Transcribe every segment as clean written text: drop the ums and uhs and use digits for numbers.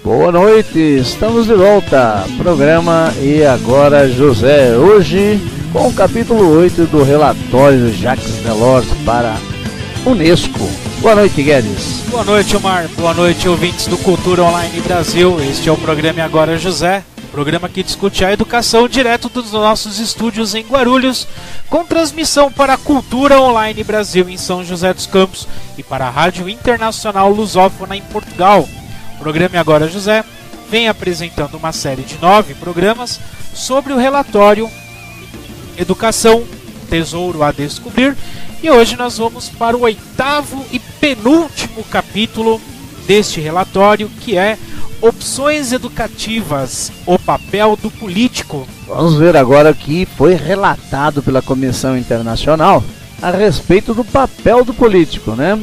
Boa noite, estamos de volta. Programa E Agora José. Hoje com o capítulo 8 do relatório do Jacques Delors para Unesco. Boa noite, Guedes. Boa noite, Omar. Boa noite, ouvintes do Cultura Online Brasil. Este é o programa E Agora José. Programa que discute a educação direto dos nossos estúdios em Guarulhos, com transmissão para a Cultura Online Brasil em São José dos Campos e para a Rádio Internacional Lusófona em Portugal. O programa E Agora José vem apresentando uma série de 9 programas sobre o relatório Educação, Tesouro a Descobrir, e hoje nós vamos para o 8º e penúltimo capítulo deste relatório, que é Opções Educativas, o papel do político. Vamos ver agora o que foi relatado pela Comissão Internacional a respeito do papel do político, né?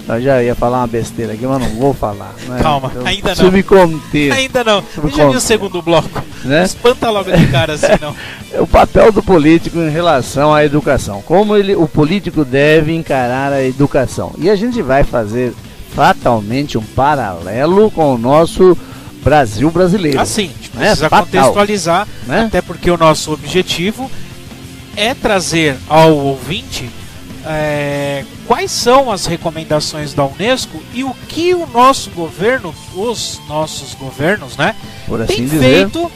Eu já ia falar uma besteira aqui, mas não vou falar, né? Calma, ainda não. Preciso me conter. Ainda não. Já vi o segundo bloco. Né? Espanta logo de cara assim, não. O papel do político em relação à educação. Como o político deve encarar a educação. E a gente vai fazer fatalmente um paralelo com o nosso Brasil brasileiro. Assim, precisa contextualizar, né? Até porque o nosso objetivo é trazer ao ouvinte quais são as recomendações da Unesco e o que o nosso governo, os nossos governos, né, por assim tem dizer, feito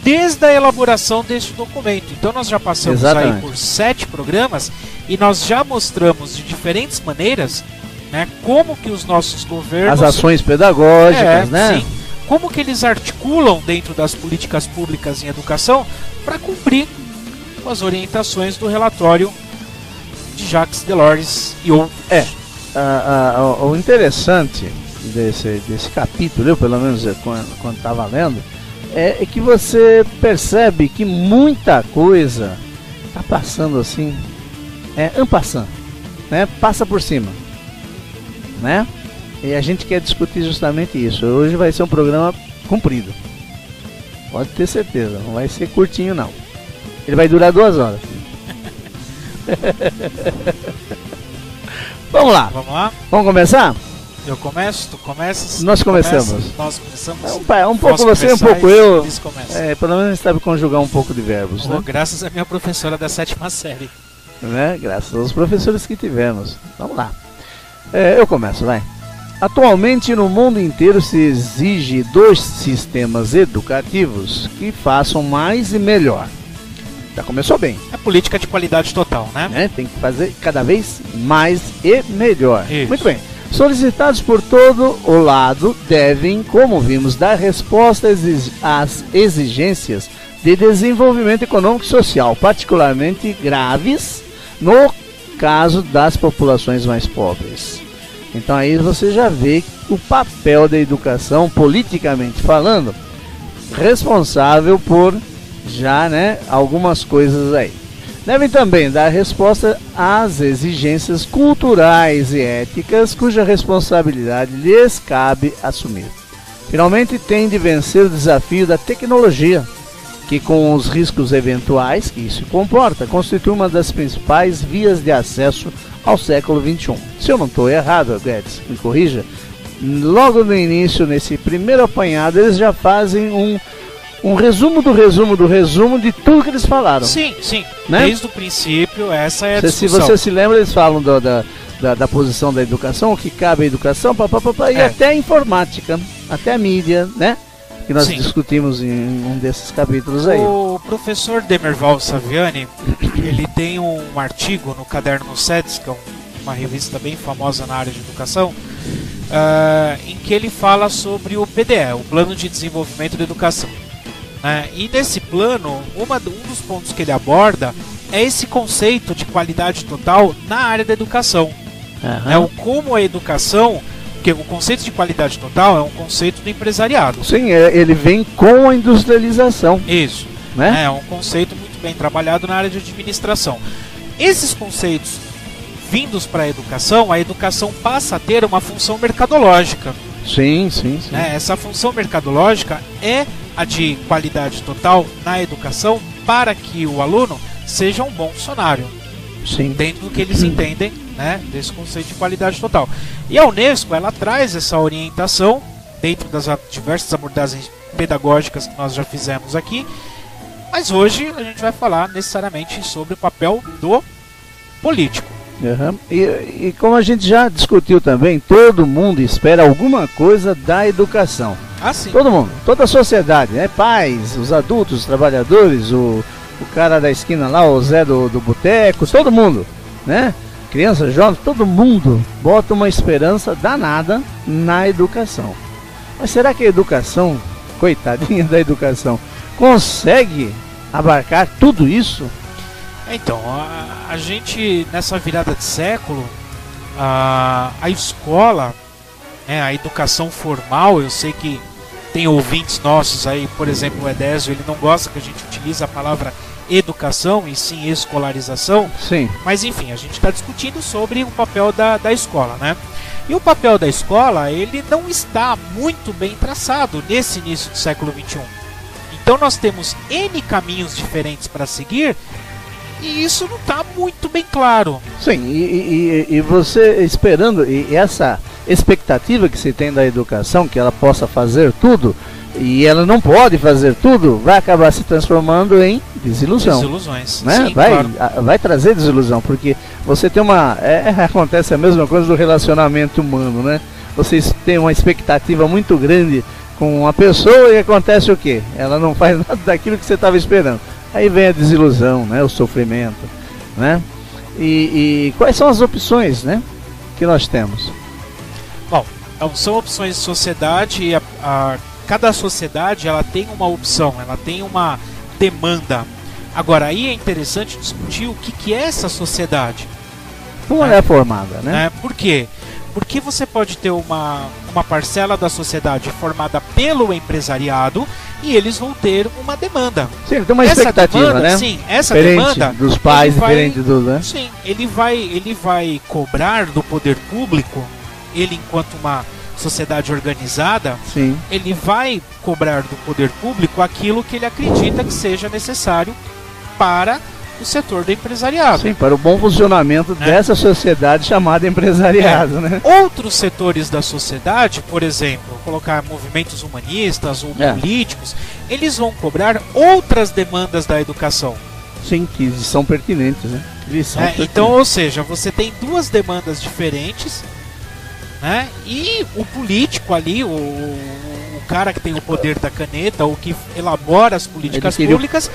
desde a elaboração deste documento. Então nós já passamos aí por 7 programas e nós já mostramos de diferentes maneiras, né, como que os nossos governos, as ações pedagógicas, né? Sim, como que eles articulam dentro das políticas públicas em educação para cumprir com as orientações do relatório de Jacques Delors e outros. O interessante desse capítulo, eu pelo menos quando estava lendo, é que você percebe que muita coisa está passando assim, en passant, né? Passa por cima, né? E a gente quer discutir justamente isso. Hoje vai ser um programa comprido, pode ter certeza, não vai ser curtinho não. Ele vai durar 2 horas. Vamos lá. Vamos começar? Eu começo, tu começas. Nós começamos. Nós começamos. Um pouco você, um pouco eu. Pelo menos a gente sabe conjugar um pouco de verbos, né? Graças à minha professora da 7ª série. Né? Graças aos professores que tivemos. Vamos lá. Eu começo, vai. Atualmente no mundo inteiro se exige 2 sistemas educativos que façam mais e melhor. Já começou bem. É política de qualidade total, né? Tem que fazer cada vez mais e melhor. Isso. Muito bem. Solicitados por todo o lado devem, como vimos, dar resposta às exigências de desenvolvimento econômico e social, particularmente graves no caso das populações mais pobres. Então aí você já vê o papel da educação, politicamente falando, responsável por algumas coisas aí. Devem também dar resposta às exigências culturais e éticas cuja responsabilidade lhes cabe assumir. Finalmente, tem de vencer o desafio da tecnologia, que com os riscos eventuais que isso comporta, constitui uma das principais vias de acesso ao século XXI. Se eu não estou errado, Guedes, me corrija, logo no início, nesse primeiro apanhado, eles já fazem um resumo do resumo de tudo que eles falaram. Sim, né? Desde o princípio, essa é a discussão. Se você se lembra, eles falam da posição da educação, o que cabe à educação, e até a informática, até a mídia, né? Que nós discutimos em um desses capítulos aí. O professor Demerval Saviani, ele tem um artigo no Caderno SEDES, que é uma revista bem famosa na área de educação, em que ele fala sobre o PDE, o Plano de Desenvolvimento da Educação. E nesse plano, um dos pontos que ele aborda é esse conceito de qualidade total na área da educação. Como a educação, porque o conceito de qualidade total é um conceito do empresariado. Sim, ele vem com a industrialização. Isso, né? É um conceito muito bem trabalhado na área de administração. Esses conceitos vindos para a educação passa a ter uma função mercadológica. Sim. Essa função mercadológica é a de qualidade total na educação para que o aluno seja um bom funcionário. Sim. Dentro do que eles entendem, né, desse conceito de qualidade total. E a Unesco, ela traz essa orientação dentro das diversas abordagens pedagógicas que nós já fizemos aqui. Mas hoje a gente vai falar necessariamente sobre o papel do político. Uhum. E como a gente já discutiu também, todo mundo espera alguma coisa da educação. Ah, sim. Todo mundo, toda a sociedade, né? Pais, os adultos, os trabalhadores, o cara da esquina lá, o Zé do boteco, todo mundo, né? Crianças, jovens, todo mundo bota uma esperança danada na educação. Mas será que a educação, coitadinha da educação, consegue abarcar tudo isso? Então, a gente, nessa virada de século, a escola, né, a educação formal, eu sei que tem ouvintes nossos aí, por exemplo, o Edésio, ele não gosta que a gente utilize a palavra educação e sim escolarização. Sim. Mas enfim, a gente está discutindo sobre o papel da escola, né? E o papel da escola, ele não está muito bem traçado nesse início do século XXI. Então nós temos N caminhos diferentes para seguir e isso não está muito bem claro. Sim, e você esperando, e essa expectativa que se tem da educação, que ela possa fazer tudo, e ela não pode fazer tudo, vai acabar se transformando em desilusão. Desilusões, né? sim, claro. Vai trazer desilusão, porque você tem acontece a mesma coisa do relacionamento humano, né? Vocês têm uma expectativa muito grande com uma pessoa e acontece o quê? Ela não faz nada daquilo que você estava esperando. Aí vem a desilusão, né? O sofrimento, né? E quais são as opções, né, que nós temos? Bom, então, são opções de sociedade e cada sociedade ela tem uma opção, ela tem uma demanda. Agora, aí é interessante discutir o que é essa sociedade. Como ela é formada, né? Por quê? Porque você pode ter uma parcela da sociedade formada pelo empresariado e eles vão ter uma demanda. Sim, tem uma expectativa, demanda, né? Sim, essa diferente demanda dos pais, diferente do, né? Sim, ele vai cobrar do poder público, ele enquanto uma sociedade organizada, sim, ele vai cobrar do poder público aquilo que ele acredita que seja necessário para o setor do empresariado. Sim, para o bom funcionamento dessa sociedade chamada empresariado, né? Outros setores da sociedade, por exemplo, colocar movimentos humanistas ou políticos, eles vão cobrar outras demandas da educação. Sim, que são pertinentes, né? Então, ou seja, você tem duas demandas diferentes, né? E o político ali, o cara que tem o poder da caneta, o que elabora as políticas públicas,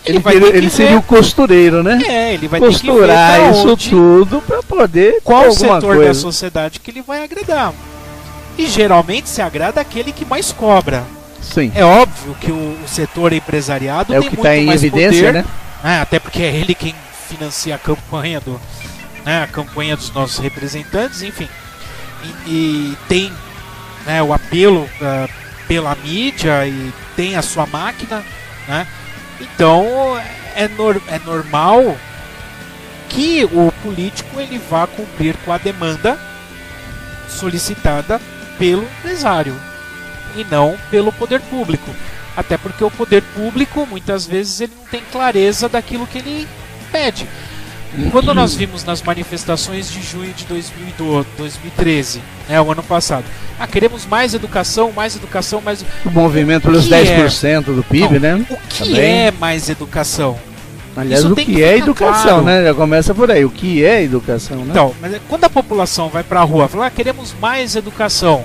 ele seria o costureiro, né? Ele vai costurar ter que ver isso tudo para poder qual setor da sociedade que ele vai agradar. E geralmente se agrada aquele que mais cobra. Sim. É óbvio que o setor empresariado é tem o que muito está em mais evidência, poder, né? Até porque é ele quem financia a campanha a campanha dos nossos representantes, enfim. E tem, né, o apelo pela mídia e tem a sua máquina, né? Então é normal que o político ele vá cumprir com a demanda solicitada pelo empresário e não pelo poder público. Até porque o poder público muitas vezes ele não tem clareza daquilo que ele pede. Quando nós vimos nas manifestações de junho de 2013, o ano passado, queremos mais educação, mais educação, mais... O movimento pelos 10% do PIB, né? O que é mais educação? Aliás, o que é educação, né? Já começa por aí. O que é educação, né? Então, mas quando a população vai para a rua falar, queremos mais educação.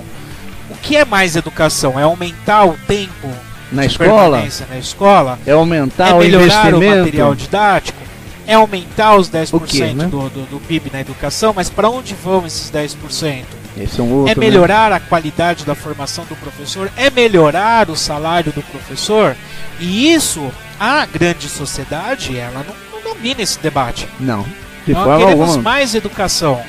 O que é mais educação? É aumentar o tempo na escola? Na escola? É aumentar o investimento? O material didático? É aumentar os 10% né? do PIB na educação, mas para onde vão esses 10%? Esse é um outro, melhorar a qualidade da formação do professor? É melhorar o salário do professor? E isso, a grande sociedade, ela não domina esse debate. Não, de Nós forma queremos alguma. mais educação.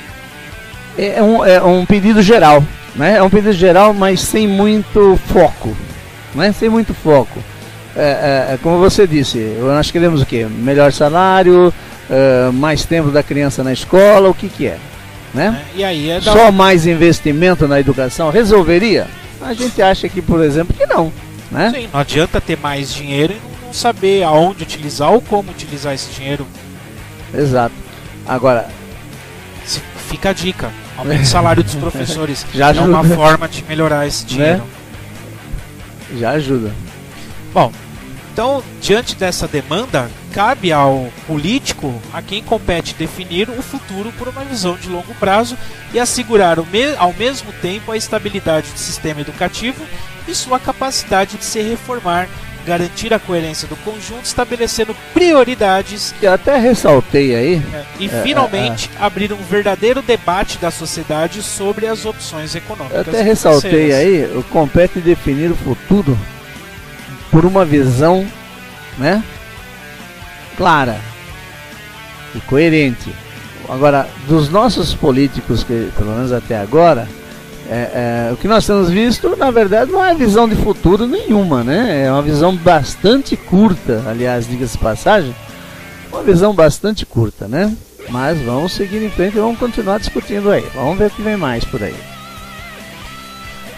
É um pedido geral, né? É um pedido geral, mas sem muito foco, né? Sem muito foco. Como você disse, nós queremos o quê? Melhor salário, mais tempo da criança na escola, o que é? Né? E aí só mais investimento na educação resolveria? A gente acha que, por exemplo, que não, né? Sim, não adianta ter mais dinheiro e não saber aonde utilizar ou como utilizar esse dinheiro. Exato. Agora, se fica a dica. Aumenta o salário dos professores. Já ajuda. É uma forma de melhorar esse dinheiro. Né? Já ajuda. Bom, então, diante dessa demanda, cabe ao político, a quem compete definir o futuro por uma visão de longo prazo e assegurar ao mesmo tempo a estabilidade do sistema educativo e sua capacidade de se reformar, garantir a coerência do conjunto, estabelecendo prioridades Eu até ressaltei aí. e finalmente abrir um verdadeiro debate da sociedade sobre as opções econômicas. Eu até ressaltei financeiras. aí, compete definir o futuro por uma visão, né, clara e coerente. Agora, dos nossos políticos, que pelo menos até agora, o que nós temos visto, na verdade, não é visão de futuro nenhuma, né? É uma visão bastante curta, aliás, diga-se de passagem, uma visão bastante curta, né? Mas vamos seguir em frente e vamos continuar discutindo aí. Vamos ver o que vem mais por aí.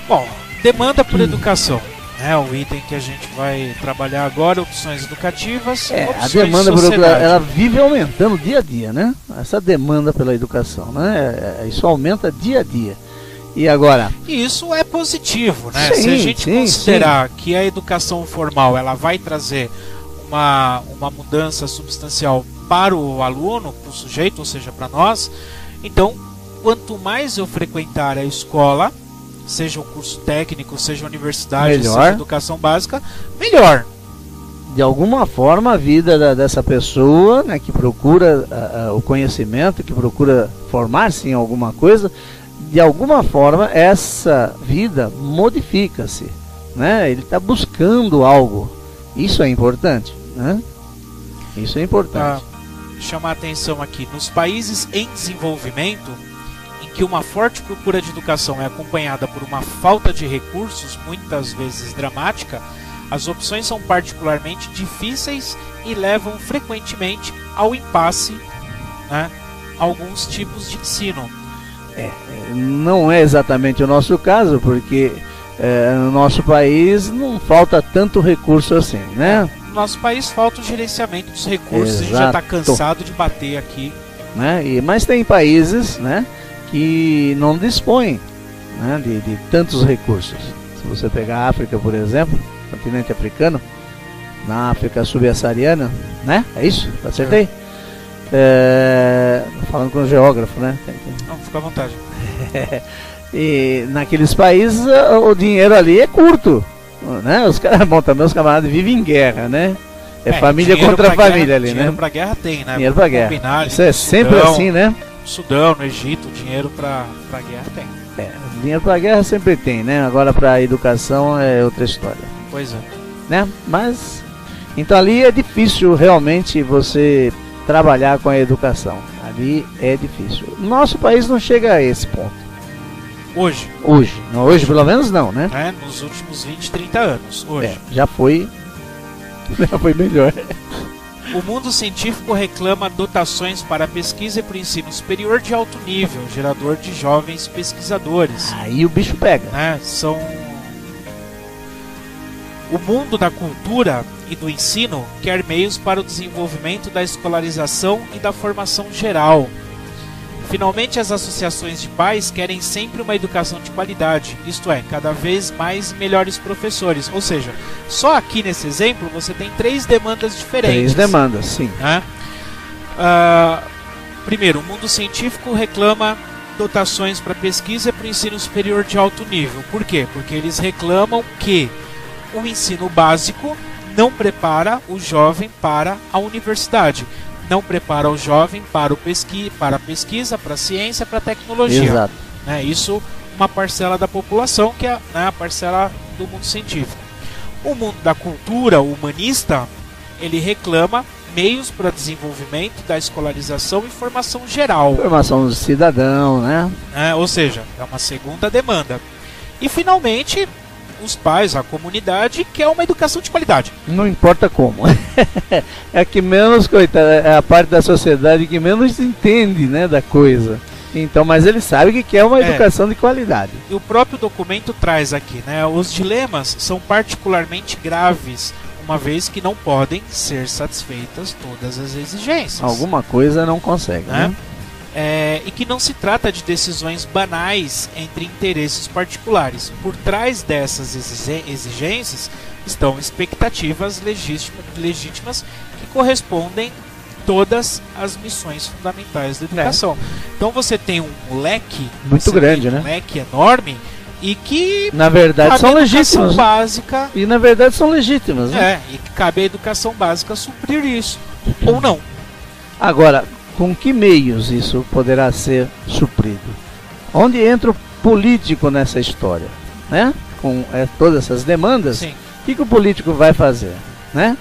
Bom, demanda por educação. É o item que a gente vai trabalhar agora, opções educativas. A opções demanda de por sociedade. educação, ela vive aumentando dia a dia, né? Essa demanda pela educação, né? Isso aumenta dia a dia. E agora? E isso é positivo, né? Sim, se a gente sim, considerar que a educação formal ela vai trazer uma mudança substancial para o aluno, para o sujeito, ou seja, para nós, então, quanto mais eu frequentar a escola, seja um curso técnico, seja universidade, Melhor. seja educação básica, melhor. De alguma forma a vida dessa pessoa, né, que procura o conhecimento, que procura formar-se em alguma coisa, de alguma forma essa vida modifica-se, né? Ele está buscando algo. Isso é importante, né? Isso é importante. Chamar a atenção aqui, nos países em desenvolvimento, em que uma forte procura de educação é acompanhada por uma falta de recursos, muitas vezes dramática, as opções são particularmente difíceis e levam frequentemente ao impasse, né, alguns tipos de ensino. Não é exatamente o nosso caso, porque no nosso país não falta tanto recurso assim, né? No nosso país falta o gerenciamento dos recursos. Exato. A gente já está cansado de bater aqui. Né? Mas tem países, né, que não dispõem, né, de tantos recursos. Se você pegar a África, por exemplo, continente africano, na África subsaariana, né? É isso? Acertei? Falando com o geógrafo, né? Não, fica à vontade. E naqueles países o dinheiro ali é curto, né? Os caras, bom, também os camaradas vivem em guerra, né? Família contra família guerra, ali, dinheiro né? pra guerra tem, né? Dinheiro pra guerra. Combinar, Isso é sempre Sudão, assim, né? Sudão, no Egito, dinheiro pra guerra tem. Dinheiro pra guerra sempre tem, né? Agora pra educação é outra história. Pois é. Né? Mas então ali é difícil realmente você trabalhar com a educação. Ali é difícil. Nosso país não chega a esse ponto. Hoje. Não, hoje pelo menos não, né? Nos últimos 20, 30 anos. Hoje. Já foi melhor. O mundo científico reclama dotações para a pesquisa e para o ensino superior de alto nível, gerador de jovens pesquisadores. Aí o bicho pega. São o mundo da cultura e do ensino quer meios para o desenvolvimento da escolarização e da formação geral. Finalmente, as associações de pais querem sempre uma educação de qualidade, isto é, cada vez mais melhores professores. Ou seja, só aqui nesse exemplo você tem 3 demandas diferentes. 3 demandas, sim. Primeiro, o mundo científico reclama dotações para pesquisa e para o ensino superior de alto nível. Por quê? Porque eles reclamam que o ensino básico não prepara o jovem para a universidade. Não prepara o jovem para a pesquisa, para a ciência, para a tecnologia. Exato. Isso uma parcela da população, que é a parcela do mundo científico. O mundo da cultura, o humanista, ele reclama meios para desenvolvimento da escolarização e formação geral. Formação do cidadão, né? Ou seja, é uma segunda demanda. E finalmente, os pais, a comunidade, quer uma educação de qualidade. Não importa como. É a que menos, coitada, é a parte da sociedade que menos entende, né, da coisa. Então, mas ele sabe que quer uma educação de qualidade. E o próprio documento traz aqui, né, os dilemas são particularmente graves, uma vez que não podem ser satisfeitas todas as exigências. Alguma coisa não consegue, né? e que não se trata de decisões banais entre interesses particulares. Por trás dessas exigências estão expectativas legítimas que correspondem todas as missões fundamentais da educação. Então você tem um leque muito grande, um leque enorme e que na verdade são legítimas. Básica, e na verdade são legítimas, né? E que cabe à educação básica suprir isso ou não. Agora, com que meios isso poderá ser suprido? Onde entra o político nessa história, né? Com todas essas demandas, Sim. O que o político vai fazer, né?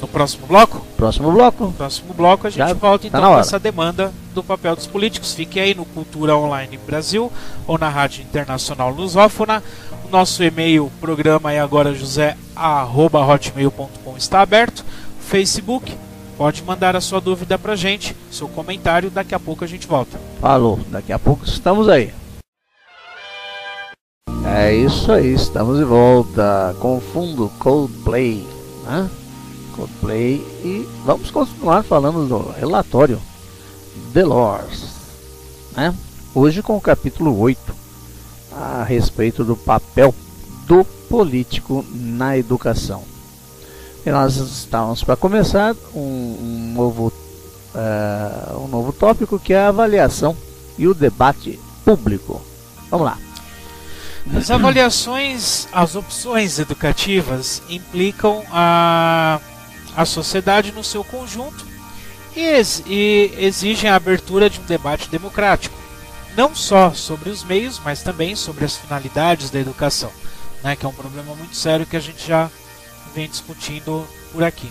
No próximo bloco? Próximo bloco. No próximo bloco a gente Já volta então com essa demanda do papel dos políticos. Fique aí no Cultura Online Brasil ou na Rádio Internacional Lusófona. O nosso e-mail, programa é agora josé@hotmail.com, está aberto. Facebook, pode mandar a sua dúvida pra gente, seu comentário, daqui a pouco a gente volta. Falou, daqui a pouco estamos aí. É isso aí, estamos de volta com o fundo Coldplay, né? Coldplay, e vamos continuar falando do relatório Delors, né? Hoje com o capítulo 8, a respeito do papel do político na educação. E nós estamos para começar um novo tópico, que é a avaliação e o debate público. Vamos lá. As avaliações, as opções educativas implicam a sociedade no seu conjunto e exigem a abertura de um debate democrático, não só sobre os meios, mas também sobre as finalidades da educação, né, que é um problema muito sério que a gente já vem discutindo por aqui.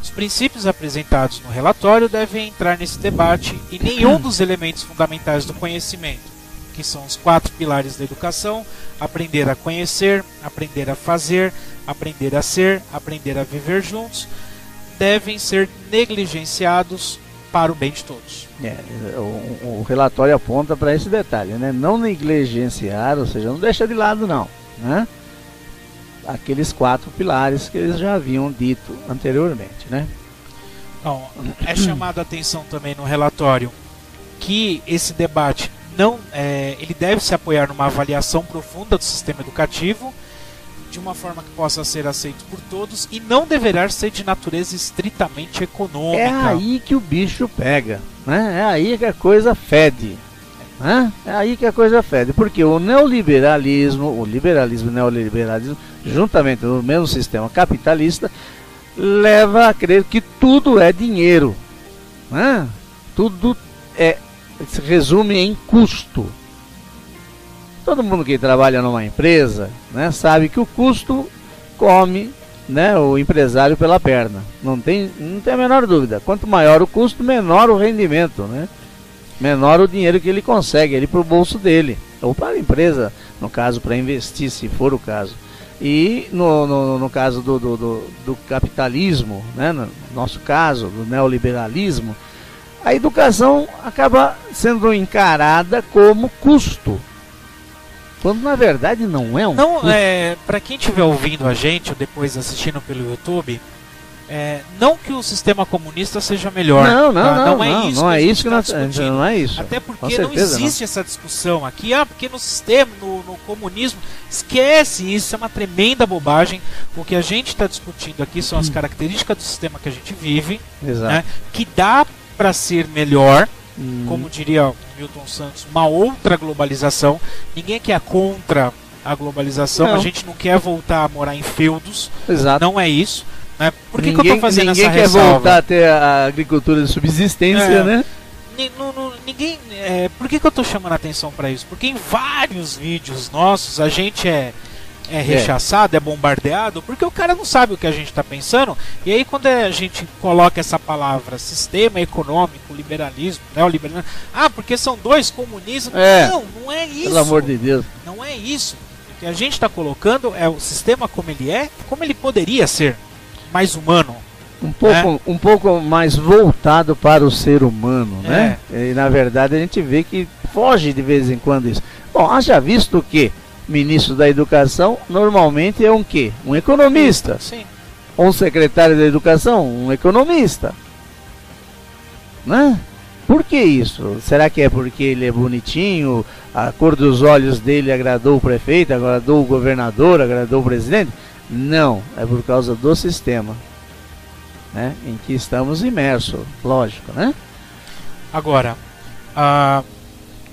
Os princípios apresentados no relatório devem entrar nesse debate e nenhum dos elementos fundamentais do conhecimento, que são os 4 pilares da educação: aprender a conhecer, aprender a fazer, aprender a ser, aprender a viver juntos, devem ser negligenciados para o bem de todos. O relatório aponta para esse detalhe, né? Não negligenciar, ou seja, não deixa de lado não, né? Aqueles 4 pilares que eles já haviam dito anteriormente, né? Então, é chamado a atenção também no relatório que esse debate ele deve se apoiar numa avaliação profunda do sistema educativo, de uma forma que possa ser aceito por todos, e não deverá ser de natureza estritamente econômica. É aí que o bicho pega, né? É aí que a coisa fede, né? É aí que a coisa fede, porque o liberalismo e o neoliberalismo, juntamente no mesmo sistema capitalista, leva a crer que tudo é dinheiro, né? Tudo se resume em custo. Todo mundo que trabalha numa empresa, né, sabe que o custo come, né, o empresário pela perna. Não tem a menor dúvida. Quanto maior o custo, menor o rendimento, né? Menor o dinheiro que ele consegue ali para o bolso dele, ou para a empresa, no caso, para investir, se for o caso. E no caso do capitalismo, né, no nosso caso, do neoliberalismo, a educação acaba sendo encarada como custo, quando na verdade não é um custo. Para quem estiver ouvindo a gente ou depois assistindo pelo YouTube, não que o sistema comunista seja melhor. Não é isso. Não é isso. Até porque não existe essa discussão aqui. Porque no sistema, no comunismo, esquece isso, é uma tremenda bobagem. O que a gente está discutindo aqui são as características do sistema que a gente vive, né, que dá para ser melhor, como diria o Milton Santos, uma outra globalização. Ninguém aqui é contra a globalização, a gente não quer voltar a morar em feudos. Não é isso, né? Por que eu tô fazendo essa ressalva? Ninguém quer voltar a ter a agricultura de subsistência, né? Ninguém. Por que eu tô chamando a atenção para isso? Porque em vários vídeos nossos a gente é rechaçado, é bombardeado, porque o cara não sabe o que a gente está pensando. E aí quando a gente coloca essa palavra sistema econômico, liberalismo, neoliberalismo, porque são dois comunistas. Não é isso. Pelo amor de Deus. Não é isso. O que a gente está colocando é o sistema como ele é, como ele poderia ser, mais humano. Um pouco mais voltado para o ser humano, né? E na verdade a gente vê que foge de vez em quando isso. Bom, haja visto que ministro da Educação normalmente é um quê? Um economista. Sim. Ou um secretário da Educação, um economista, né? Por que isso? Será que é porque ele é bonitinho, a cor dos olhos dele agradou o prefeito, agradou o governador, agradou o presidente? Não, é por causa do sistema, né, em que estamos imersos, lógico, né? Agora,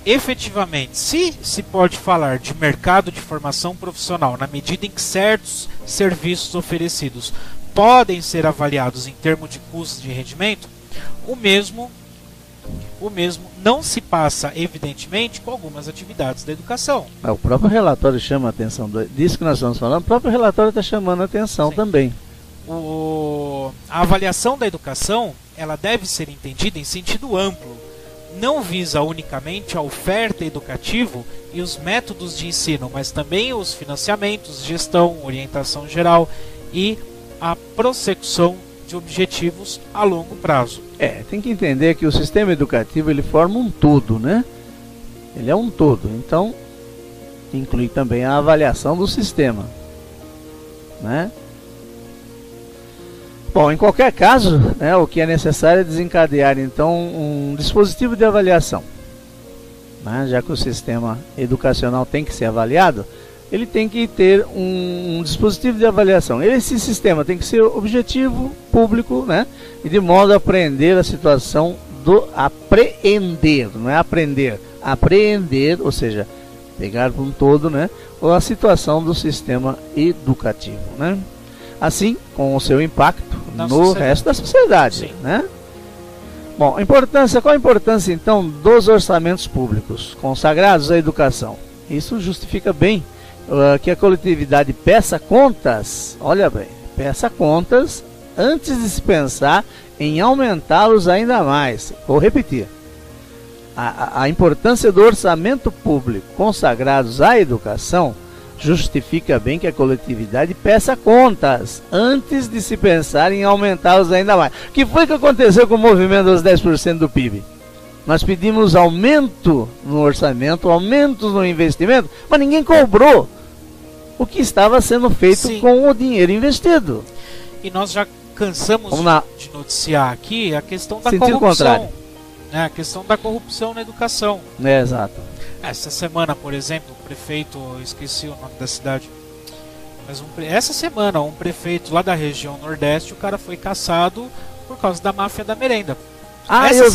efetivamente, se pode falar de mercado de formação profissional na medida em que certos serviços oferecidos podem ser avaliados em termos de custos de rendimento, o mesmo não se passa, evidentemente, com algumas atividades da educação. O próprio relatório chama a atenção disso que nós estamos falando. O próprio relatório está chamando a atenção. Sim. Também. A avaliação da educação, ela deve ser entendida em sentido amplo. Não visa unicamente a oferta educativa e os métodos de ensino, mas também os financiamentos, gestão, orientação geral e a prossecução de objetivos a longo prazo. Tem que entender que o sistema educativo ele forma um todo, né? Ele é um todo, então inclui também a avaliação do sistema, né? Bom, em qualquer caso, né, o que é necessário é desencadear então um dispositivo de avaliação, né? Já que o sistema educacional tem que ser avaliado, ele tem que ter um dispositivo de avaliação. Esse sistema tem que ser objetivo, público, né? E de modo a apreender a situação do apreender, não é aprender, apreender, ou seja, pegar por um todo, né? Ou a situação do sistema educativo, né? Assim, com o seu impacto no resto da sociedade, né? Bom, qual a importância então dos orçamentos públicos consagrados à educação? Isso justifica bem que a coletividade peça contas, olha bem, peça contas antes de se pensar em aumentá-los ainda mais. Vou repetir, a importância do orçamento público consagrados à educação justifica bem que a coletividade peça contas antes de se pensar em aumentá-los ainda mais. O que foi que aconteceu com o movimento dos 10% do PIB? Nós pedimos aumento no orçamento, aumento no investimento, mas ninguém cobrou o que estava sendo feito. Sim. Com o dinheiro investido. E nós já cansamos de noticiar aqui a questão da corrupção. Contrário. Né, a questão da corrupção na educação. Exato. Essa semana, por exemplo, o prefeito, esqueci o nome da cidade, mas essa semana um prefeito lá da região Nordeste, o cara foi cassado por causa da máfia da merenda. Eu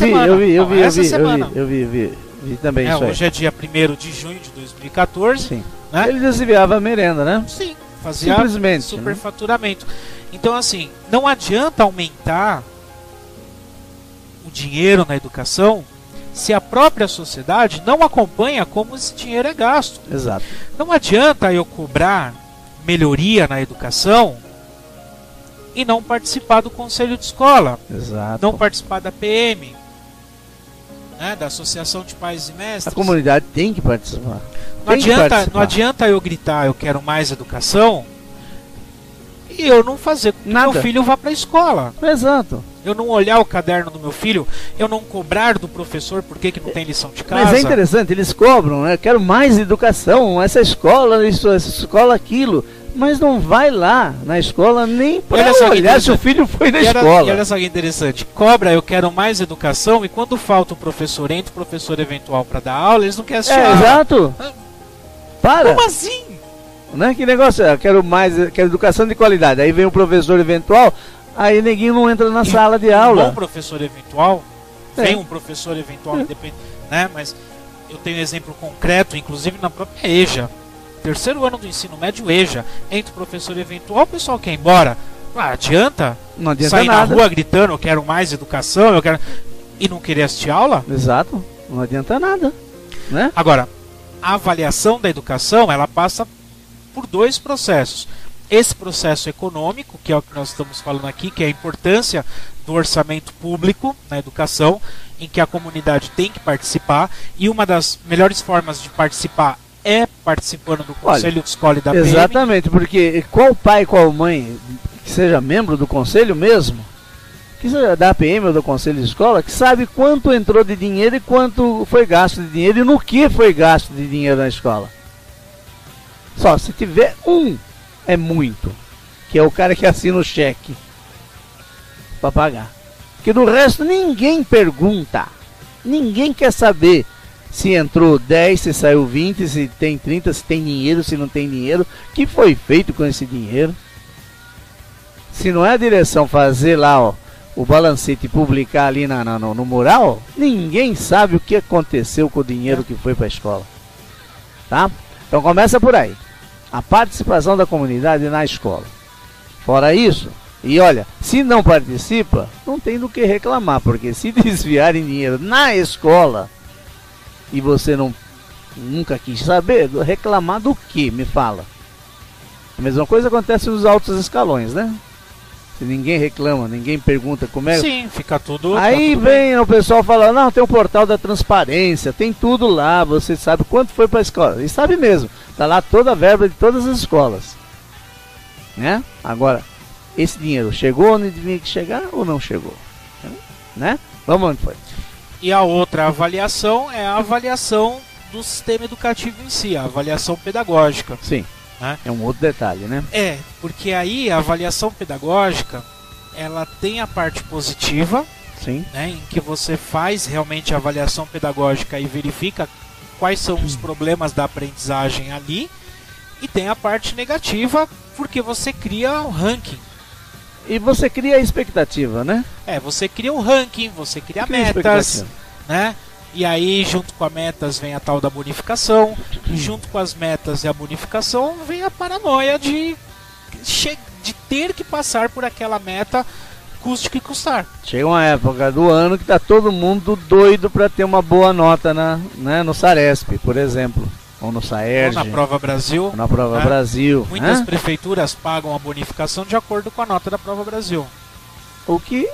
vi também isso aí. Hoje é dia 1º de junho de 2014. Sim. Né? Ele desviava a merenda, né? Sim, fazia simplesmente superfaturamento. Então, assim, não adianta aumentar o dinheiro na educação se a própria sociedade não acompanha como esse dinheiro é gasto. Exato. Não adianta eu cobrar melhoria na educação e não participar do conselho de escola. Exato. Não participar da PM, né, da Associação de Pais e Mestres. A comunidade tem que participar. Não adianta eu gritar, eu quero mais educação, e eu não fazer com que meu filho vá para a escola. Exato. Eu não olhar o caderno do meu filho, eu não cobrar do professor por que não tem lição de casa. Mas é interessante, eles cobram, né? Eu quero mais educação, essa escola, isso, essa escola, aquilo. Mas não vai lá na escola nem para olhar se o filho foi na escola. E olha só que interessante, cobra, eu quero mais educação, e quando falta o professor, entra o professor eventual para dar aula, eles não querem assistir aula. Exato. Para. Como assim? Né? Que negócio é? Quero educação de qualidade. Aí vem o professor eventual, aí neguinho não entra na sala de aula. Um bom professor eventual, vem um professor eventual independente, né? Mas eu tenho um exemplo concreto, inclusive na própria EJA. Terceiro ano do ensino médio EJA, entra o professor eventual, o pessoal quer ir embora. Adianta? Não adianta sair nada. Na rua gritando, eu quero mais educação, eu quero... e não querer assistir aula? Exato, não adianta nada, né? Agora, a avaliação da educação, ela passa por dois processos. Esse processo econômico, que é o que nós estamos falando aqui, que é a importância do orçamento público na educação, em que a comunidade tem que participar, e uma das melhores formas de participar é participando do Conselho de Escola e da PM. Exatamente, porque qual pai, qual mãe que seja membro do Conselho mesmo, que seja da PM ou do Conselho de Escola, que sabe quanto entrou de dinheiro e quanto foi gasto de dinheiro e no que foi gasto de dinheiro na escola. Só se tiver é muito, que é o cara que assina o cheque para pagar, porque do resto ninguém pergunta, Ninguém quer saber se entrou 10, se saiu 20, se tem 30, se tem dinheiro, se não tem dinheiro. O que foi feito com esse dinheiro? Se não é a direção fazer lá, ó, o balancete e publicar ali no mural, ninguém sabe o que aconteceu com o dinheiro que foi para a escola. Tá? Então começa por aí. A participação da comunidade na escola. Fora isso, e olha, se não participa, não tem do que reclamar, porque se desviarem dinheiro na escola e você nunca quis saber, reclamar do que? Me fala. A mesma coisa acontece nos altos escalões, né? Se ninguém reclama, ninguém pergunta como é. Sim, fica tudo. Aí tá tudo vem bem. O pessoal fala, não, tem o portal da transparência, tem tudo lá, você sabe quanto foi para a escola. E sabe mesmo, tá lá toda a verba de todas as escolas. Né? Agora, esse dinheiro chegou onde devia chegar ou não chegou? Né? Vamos onde foi. E a outra avaliação é a avaliação do sistema educativo em si, a avaliação pedagógica. Sim. Né? É um outro detalhe, né? É, porque aí a avaliação pedagógica, ela tem a parte positiva, sim, né, em que você faz realmente a avaliação pedagógica e verifica quais são os problemas da aprendizagem ali, e tem a parte negativa, porque você cria um ranking. E você cria a expectativa, né? É, você cria um ranking, você cria metas, né? E aí, junto com as metas, vem a tal da bonificação. E junto com as metas e a bonificação, vem a paranoia de ter que passar por aquela meta, custe que custar. Chega uma época do ano que tá todo mundo doido para ter uma boa nota no Saresp, por exemplo. Ou no Saerj. Ou na Prova Brasil. Ou na Prova Brasil. Muitas prefeituras pagam a bonificação de acordo com a nota da Prova Brasil. O que,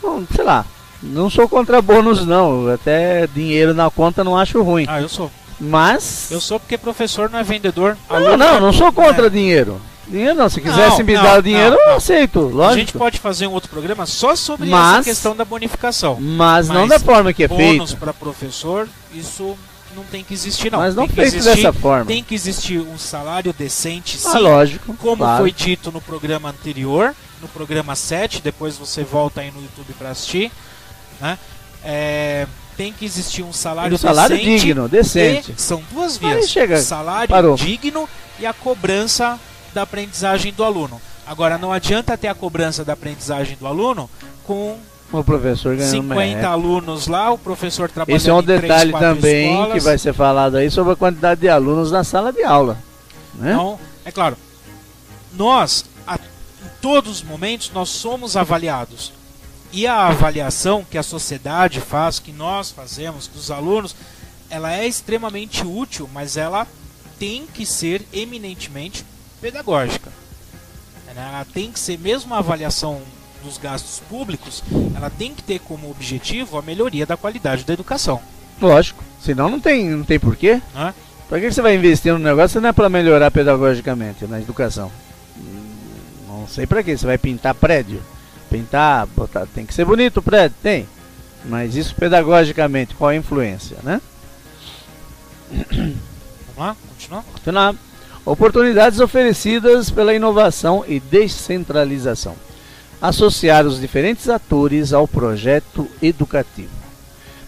bom, sei lá. Não sou contra bônus, não. Até dinheiro na conta não acho ruim. Ah, eu sou. Mas... eu sou porque professor não é vendedor. Não sou contra dinheiro. Dinheiro não. Se quisesse me dar o dinheiro, eu aceito. Lógico. A gente pode fazer um outro programa só sobre essa questão da bonificação. Mas não da forma que é feito. Bônus para professor, isso não tem que existir, não. Mas não feito dessa forma. Tem que existir um salário decente, sim. Lógico. Como claro. foi dito no programa anterior, no programa 7, depois você volta aí no YouTube para assistir. Né? Tem que existir um salário decente. São duas vias: chega, salário digno e a cobrança da aprendizagem do aluno. Agora, não adianta ter a cobrança da aprendizagem do aluno com o professor ganhando 50 alunos lá, o professor trabalhando. Esse é um detalhe 3, também escolas. Que vai ser falado aí sobre a quantidade de alunos na sala de aula. Né? Então, é claro, nós, em todos os momentos, nós somos avaliados. E a avaliação que a sociedade faz, que nós fazemos, que os alunos, ela é extremamente útil, mas ela tem que ser eminentemente pedagógica. Ela tem que ser, mesmo a avaliação dos gastos públicos, ela tem que ter como objetivo a melhoria da qualidade da educação. Lógico, senão não tem porquê. Para que você vai investir no negócio se não é para melhorar pedagogicamente na educação? Não sei para que, você vai pintar prédio? Pintar, botar, tem que ser bonito o prédio, tem. Mas isso pedagogicamente, qual a influência, né? Vamos lá, continuar. Oportunidades oferecidas pela inovação e descentralização. Associar os diferentes atores ao projeto educativo.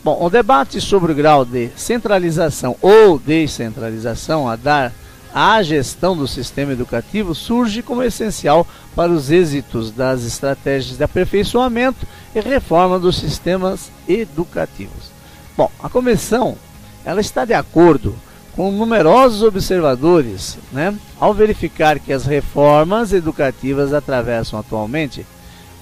Bom, o debate sobre o grau de centralização ou descentralização a dar à gestão do sistema educativo surge como essencial para os êxitos das estratégias de aperfeiçoamento e reforma dos sistemas educativos. Bom, a comissão ela está de acordo com numerosos observadores, ao verificar que as reformas educativas atravessam atualmente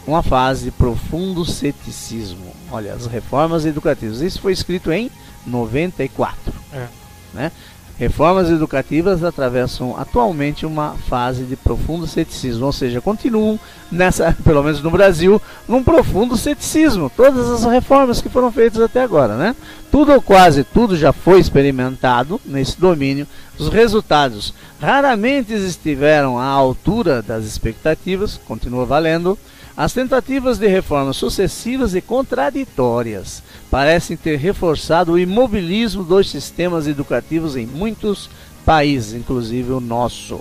uma fase de profundo ceticismo. Olha, as reformas educativas, isso foi escrito em 94. Reformas educativas atravessam atualmente uma fase de profundo ceticismo, ou seja, continuam pelo menos no Brasil, num profundo ceticismo. Todas as reformas que foram feitas até agora, Tudo ou quase tudo já foi experimentado nesse domínio. Os resultados raramente estiveram à altura das expectativas, continua valendo. As tentativas de reformas sucessivas e contraditórias parecem ter reforçado o imobilismo dos sistemas educativos em muitos países, inclusive o nosso.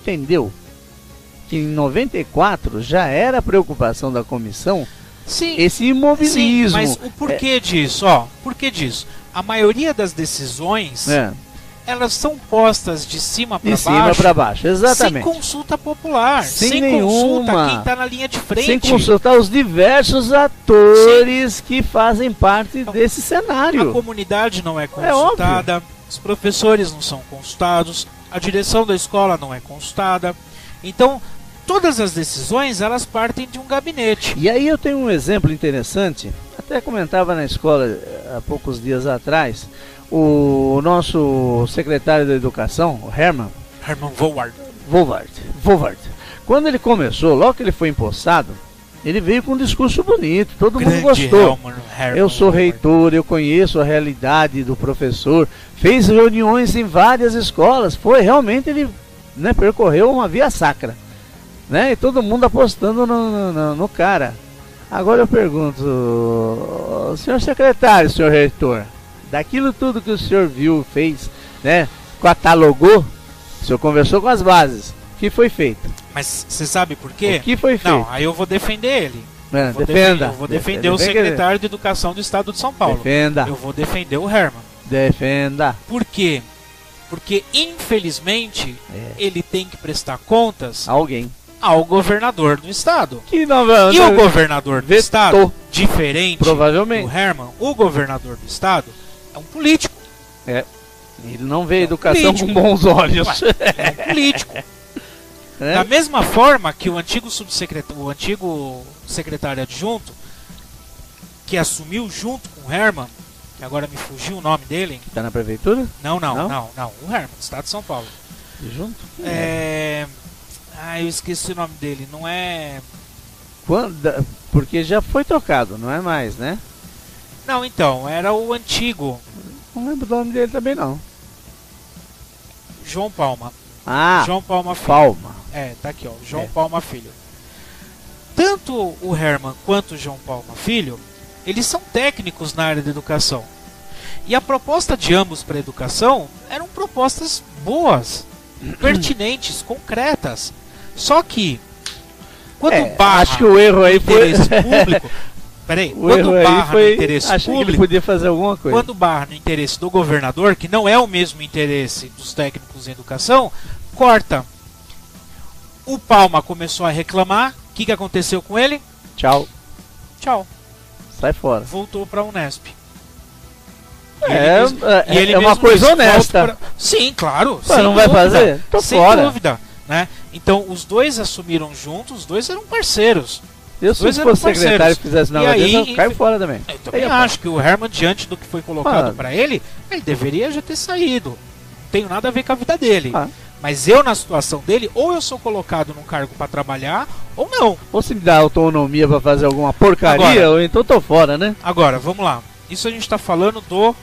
Entendeu? Que em 94 já era preocupação da comissão Sim, esse imobilismo. sim, mas o porquê disso? Ó, porquê disso? A maioria das decisões, elas são postas de cima para baixo, exatamente. Sem consulta popular, sem consulta nenhuma, quem está na linha de frente. Sem consultar os diversos atores que fazem parte desse cenário. A comunidade não é consultada, os professores não são consultados, a direção da escola não é consultada. Então, todas as decisões, elas partem de um gabinete. E aí eu tenho um exemplo interessante, até comentava na escola há poucos dias atrás, o nosso secretário da Educação, o Herman Volvard. Quando ele começou, logo que ele foi empossado, ele veio com um discurso bonito, todo mundo gostou. Eu sou reitor, eu conheço a realidade do professor, fez reuniões em várias escolas, realmente ele percorreu uma via sacra, e todo mundo apostando no cara. Agora eu pergunto, senhor secretário, senhor reitor, daquilo tudo que o senhor viu, fez, catalogou, o senhor conversou com as bases, o que foi feito? Mas você sabe por quê? O que foi feito? Não, aí eu vou defender ele. Defenda. Eu vou defender o secretário de Educação do Estado de São Paulo. Defenda. Eu vou defender o Herman. Defenda. Por quê? Porque, infelizmente, ele tem que prestar contas ao governador do Estado. E o governador do Estado, diferente provavelmente do Herman, o governador do Estado é um político. Ele não vê a educação com bons olhos. É um político. Da mesma forma que o antigo secretário adjunto, que assumiu junto com o Herman, que agora me fugiu o nome dele. Está na prefeitura? Não. O Herman, do Estado de São Paulo. Junto? Eu esqueci o nome dele. Não é... Porque já foi trocado, não é mais, né? Não, então, era o antigo. Não lembro do nome dele também, não. João Palma. João Palma Filho. Tá aqui, ó. João Palma Filho. Tanto o Herman quanto o João Palma Filho, eles são técnicos na área da educação. E a proposta de ambos para a educação eram propostas boas, pertinentes, concretas. Só que, quando barra acho que o erro aí foi público... Peraí, quando barra no interesse público, que ele podia fazer alguma coisa. Quando barra no interesse do governador, que não é o mesmo interesse dos técnicos em educação, corta. O Palma começou a reclamar. O que aconteceu com ele? Tchau. Sai fora. Voltou para a Unesp. É uma coisa honesta. Sim, claro. Não vai fazer? Tô sem fora. Dúvida. Então, os dois assumiram juntos, os dois eram parceiros. Se fosse secretário e fizesse na eu caio fora também. Eu também acho que o Herman, diante do que foi colocado para ele deveria já ter saído. Não tenho nada a ver com a vida dele. Mas eu, na situação dele, ou eu sou colocado num cargo para trabalhar, ou não. Ou se me dá autonomia para fazer alguma porcaria, ou então tô fora, né? Agora, vamos lá. Isso a gente está falando do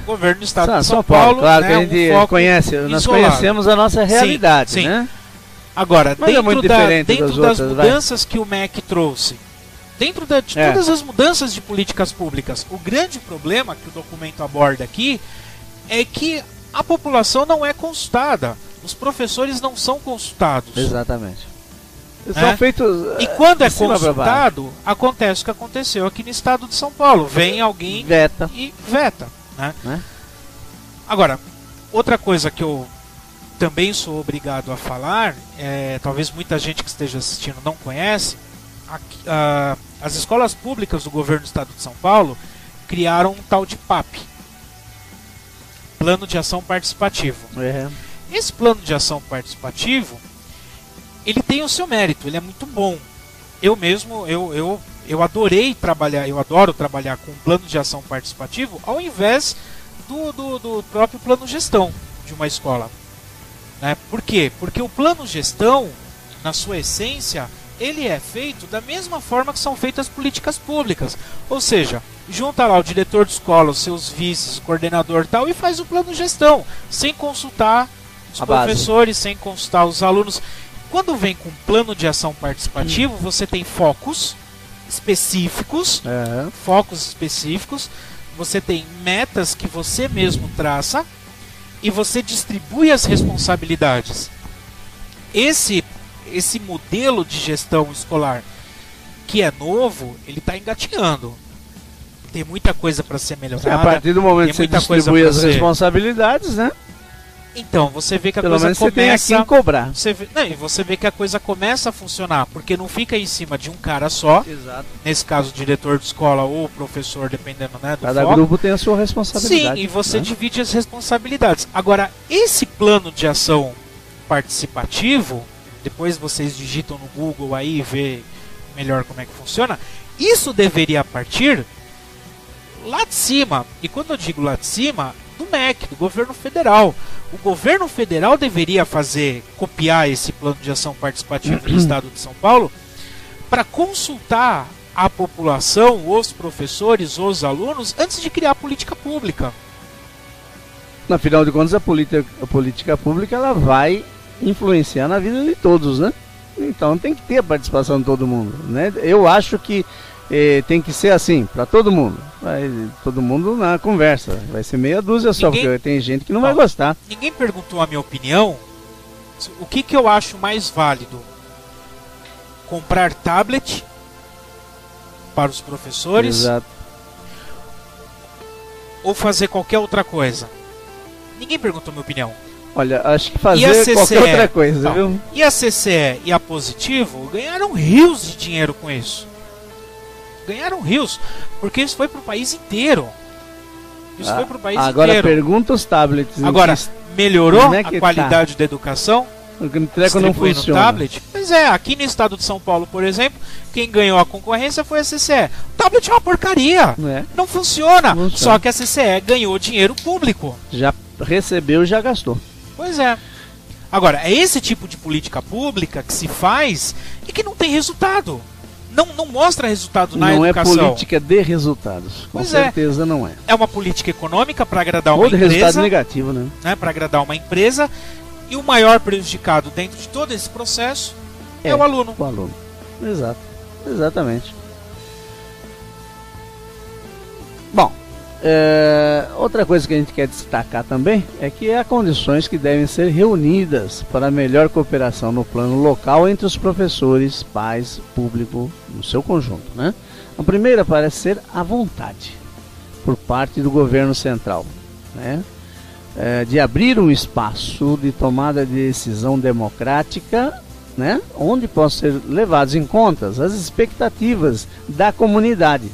governo do Estado de São Paulo. Claro que a gente conhece, nós conhecemos a nossa realidade, né? Agora, dentro das mudanças que o MEC trouxe, dentro de todas as mudanças de políticas públicas, o grande problema que o documento aborda aqui é que a população não é consultada, os professores não são consultados. Exatamente. São feitos, e quando é consultado, acontece o que aconteceu aqui no Estado de São Paulo. Vem alguém e veta. Agora, outra coisa que eu também sou obrigado a falar, talvez muita gente que esteja assistindo não conhece, as escolas públicas do governo do Estado de São Paulo criaram um tal de PAP, Plano de Ação Participativo. Esse Plano de Ação Participativo, ele tem o seu mérito, ele é muito bom. Eu mesmo, eu adoro trabalhar com um plano de ação participativo ao invés do próprio plano gestão de uma escola. Por quê? Porque o plano gestão, na sua essência, ele é feito da mesma forma que são feitas as políticas públicas. Ou seja, junta lá o diretor de escola, os seus vices, o coordenador e tal, e faz o plano de gestão, sem consultar os professores, sem consultar os alunos. Quando vem com plano de ação participativo, você tem focos específicos, você tem metas que você mesmo traça e você distribui as responsabilidades. Esse modelo de gestão escolar que é novo, ele está engatinhando. Tem muita coisa para ser melhorada. A partir do momento que você distribui as responsabilidades, né? Então, você vê que a Pelo coisa menos começa... você tem a quem cobrar. E você vê que a coisa começa a funcionar, porque não fica em cima de um cara só. Exato. Nesse caso, o diretor de escola ou o professor, dependendo, né, do Cada foco. grupo tem a sua responsabilidade. Sim, e você divide as responsabilidades. Agora, esse plano de ação participativo, depois vocês digitam no Google aí e vê melhor como é que funciona, isso deveria partir lá de cima. E quando eu digo lá de cima, do MEC, do governo federal. O governo federal deveria copiar esse plano de ação participativo do estado de São Paulo para consultar a população, os professores, os alunos, antes de criar a política pública. Na final de contas, a política pública ela vai influenciar na vida de todos, né? Então tem que ter a participação de todo mundo, né? Eu acho que tem que ser assim, para todo mundo. Todo mundo na conversa. Vai ser meia dúzia só, porque tem gente que não vai gostar. Ninguém perguntou a minha opinião. O que eu acho mais válido? Comprar tablet para os professores? Exato. Ou fazer qualquer outra coisa? Ninguém perguntou a minha opinião. Olha, acho que fazer qualquer outra coisa, viu? E a CCE e a Positivo ganharam rios de dinheiro com isso. Ganharam rios, porque isso foi para o país inteiro. Agora pergunta os tablets. Agora, melhorou a qualidade da educação? O treco não funciona. Tablet? Pois é, aqui no estado de São Paulo, por exemplo, quem ganhou a concorrência foi a CCE. O tablet é uma porcaria. Não funciona. Só que a CCE ganhou dinheiro público. Já recebeu e já gastou. Pois é. Agora, é esse tipo de política pública que se faz e que não tem resultado. Não mostra resultado na educação. Não é política de resultados. Com certeza não é. É uma política econômica para agradar uma empresa. Ou de resultado negativo, né? Para agradar uma empresa. E o maior prejudicado dentro de todo esse processo é o aluno. O aluno. Exato. Exatamente. Bom, outra coisa que a gente quer destacar também é que há condições que devem ser reunidas para melhor cooperação no plano local entre os professores, pais, público, no seu conjunto, né? A primeira parece ser a vontade por parte do governo central, né? De abrir um espaço de tomada de decisão democrática, né? Onde possam ser levados em conta as expectativas da comunidade.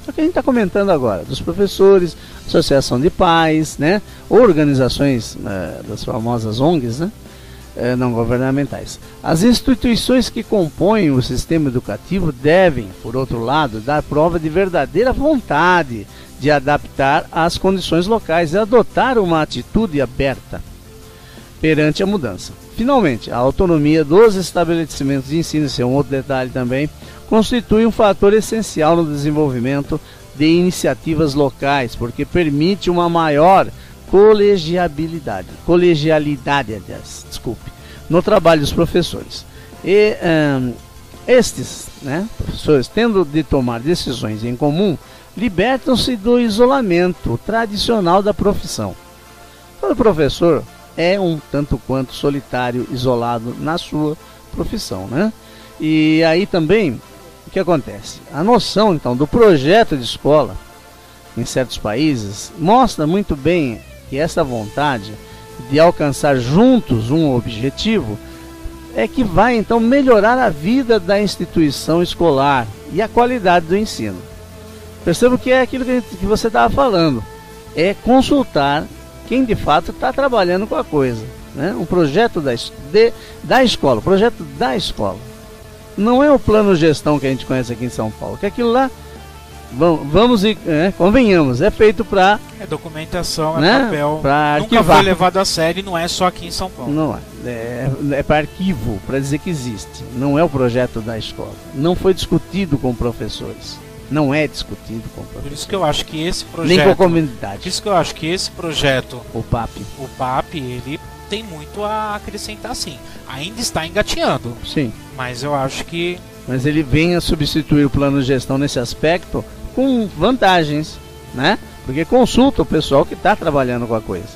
Só que a gente está comentando agora dos professores, associação de pais, né? Organizações das famosas ONGs, né? Não governamentais. As instituições que compõem o sistema educativo devem, por outro lado, dar prova de verdadeira vontade de adaptar às condições locais e adotar uma atitude aberta perante a mudança. Finalmente, a autonomia dos estabelecimentos de ensino, esse é um outro detalhe também, constitui um fator essencial no desenvolvimento de iniciativas locais, porque permite uma maior colegialidade, no trabalho dos professores. E estes, né, professores, tendo de tomar decisões em comum, libertam-se do isolamento tradicional da profissão. Todo professor é um tanto quanto solitário, isolado na sua profissão, né? E aí também, o que acontece? A noção, então, do projeto de escola, em certos países, mostra muito bem que essa vontade de alcançar juntos um objetivo é que vai, então, melhorar a vida da instituição escolar e a qualidade do ensino. Percebo que é aquilo que você estava falando, é consultar quem de fato está trabalhando com a coisa, né? Um projeto da escola, projeto da escola. Não é o plano de gestão que a gente conhece aqui em São Paulo, que aquilo lá, convenhamos, é feito para... É documentação, né? Papel, pra nunca arquivar. foi levado a sério, não é só aqui em São Paulo. Não é para arquivo, para dizer que existe. Não é o projeto da escola. Não foi discutido com professores. Não é discutido com professores. Por isso que eu acho que esse projeto... Nem com a comunidade. Por isso que eu acho que esse projeto... O PAP, ele tem muito a acrescentar, sim. Ainda está engatinhando. Sim. Mas eu acho que... Mas ele vem a substituir o plano de gestão nesse aspecto com vantagens, né? Porque consulta o pessoal que está trabalhando com a coisa.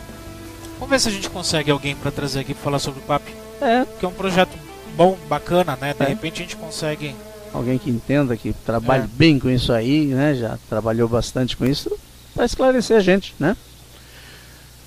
Vamos ver se a gente consegue alguém para trazer aqui para falar sobre o PAP. É. Que é um projeto bom, bacana, né? De repente a gente consegue alguém que entenda, que trabalhe bem com isso aí, né? Já trabalhou bastante com isso, para esclarecer a gente, né?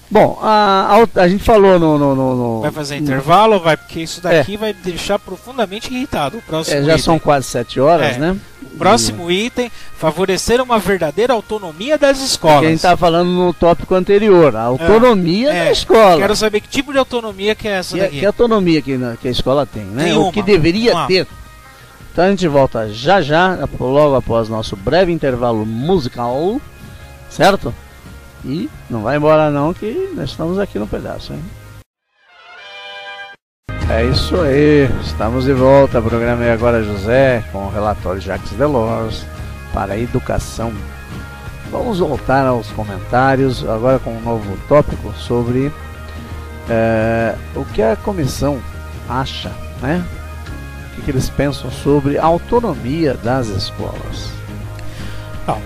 Bom, a gente falou no vai fazer intervalo, vai, porque isso daqui vai deixar profundamente irritado o próximo já item. São quase 7 horas, né? O próximo item, favorecer uma verdadeira autonomia das escolas. Que a gente estava falando no tópico anterior, a autonomia da escola. Quero saber que tipo de autonomia que é essa daqui. Que autonomia que a escola tem, né? Nenhuma. O que deveria ter. Então a gente volta já, logo após nosso breve intervalo musical, certo? E não vai embora não, que nós estamos aqui no pedaço, hein? É isso aí, estamos de volta. O programa é Agora José, com o relatório Jacques Delors para a educação. Vamos voltar aos comentários, agora com um novo tópico sobre o que a comissão acha, né? O que eles pensam sobre a autonomia das escolas.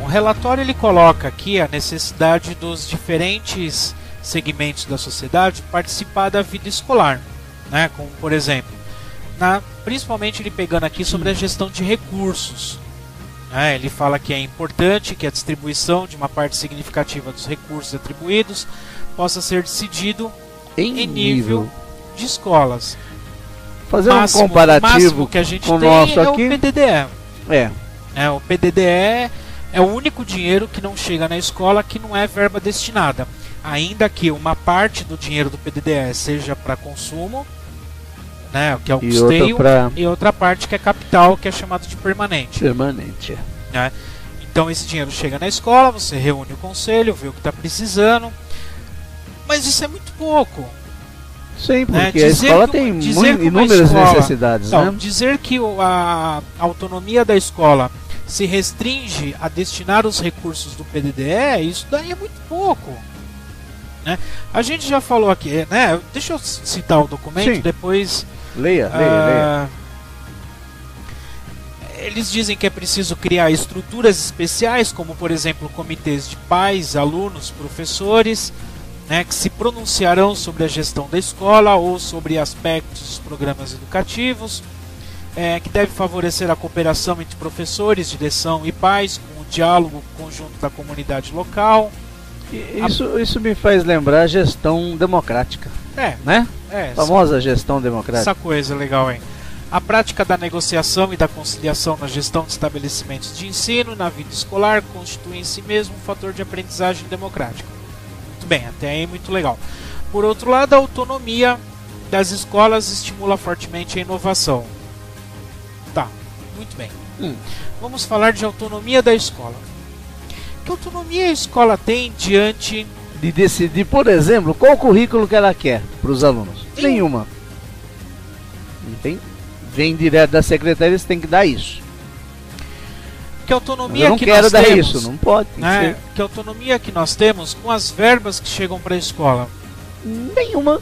O relatório ele coloca aqui a necessidade dos diferentes segmentos da sociedade participar da vida escolar, né? Como por exemplo, principalmente ele pegando aqui sobre a gestão de recursos, né? Ele fala que é importante que a distribuição de uma parte significativa dos recursos atribuídos possa ser decidido em nível de escolas. Fazer um comparativo que a gente com o tem nosso aqui. O PDDE. O PDDE é o único dinheiro que não chega na escola que não é verba destinada. Ainda que uma parte do dinheiro do PDDE seja para consumo, né, que é o custeio, e outra parte que é capital, que é chamado de permanente. Né? Então esse dinheiro chega na escola, você reúne o conselho, vê o que está precisando, mas isso é muito pouco. Sim, porque a escola tem inúmeras necessidades. Então, né? Dizer que a autonomia da escola se restringe a destinar os recursos do PDDE, isso daí é muito pouco. Né? A gente já falou aqui, né? Deixa eu citar o documento, depois... Leia. Eles dizem que é preciso criar estruturas especiais, como por exemplo comitês de pais, alunos, professores, né, que se pronunciarão sobre a gestão da escola ou sobre aspectos dos programas educativos, que deve favorecer a cooperação entre professores, direção e pais, com o diálogo conjunto da comunidade local. Isso me faz lembrar a gestão democrática. Né? Famosa gestão democrática. Essa coisa legal, hein? A prática da negociação e da conciliação na gestão de estabelecimentos de ensino e na vida escolar constitui em si mesmo um fator de aprendizagem democrática. Muito bem, até aí muito legal. Por outro lado, a autonomia das escolas estimula fortemente a inovação. Tá, muito bem. Vamos falar de autonomia da escola. Que autonomia a escola tem diante de decidir, por exemplo, qual o currículo que ela quer para os alunos? Nenhuma. Não tem? Vem direto da secretaria, você tem que dar isso. Que autonomia eu não que quero nós dar temos, isso, não pode. Né? Que autonomia que nós temos com as verbas que chegam para a escola? Nenhuma.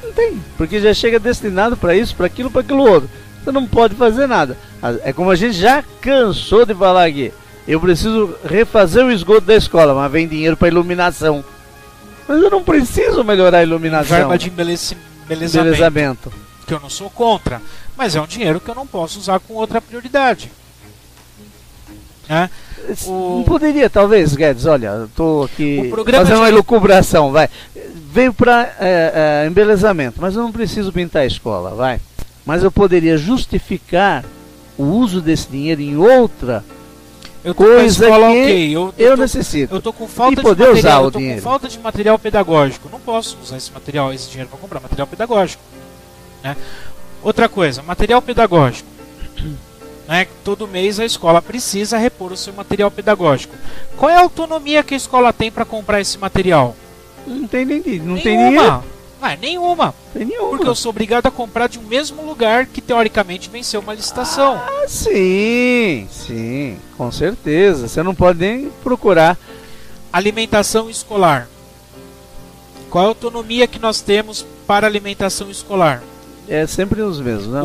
Não tem, porque já chega destinado para isso, para aquilo outro. Você não pode fazer nada. É como a gente já cansou de falar aqui. Eu preciso refazer o esgoto da escola, mas vem dinheiro para iluminação. Mas eu não preciso melhorar a iluminação. Verba de embelezamento. Que eu não sou contra, mas é um dinheiro que eu não posso usar com outra prioridade. Não poderia, talvez, Guedes, olha, estou aqui fazendo uma elucubração, vai. Veio para embelezamento, mas eu não preciso pintar a escola, vai. Mas eu poderia justificar o uso desse dinheiro em outra coisa que eu necessito. Eu tô com falta de material, com falta de material pedagógico. Não posso usar esse dinheiro para comprar material pedagógico. Né? Outra coisa, material pedagógico. Né? Todo mês a escola precisa repor o seu material pedagógico. Qual é a autonomia que a escola tem para comprar esse material? Não tem dinheiro. Nenhuma. Porque eu sou obrigado a comprar de um mesmo lugar que teoricamente venceu uma licitação. Sim, com certeza. Você não pode nem procurar. Alimentação escolar. Qual é a autonomia que nós temos para alimentação escolar? É sempre os mesmos, né?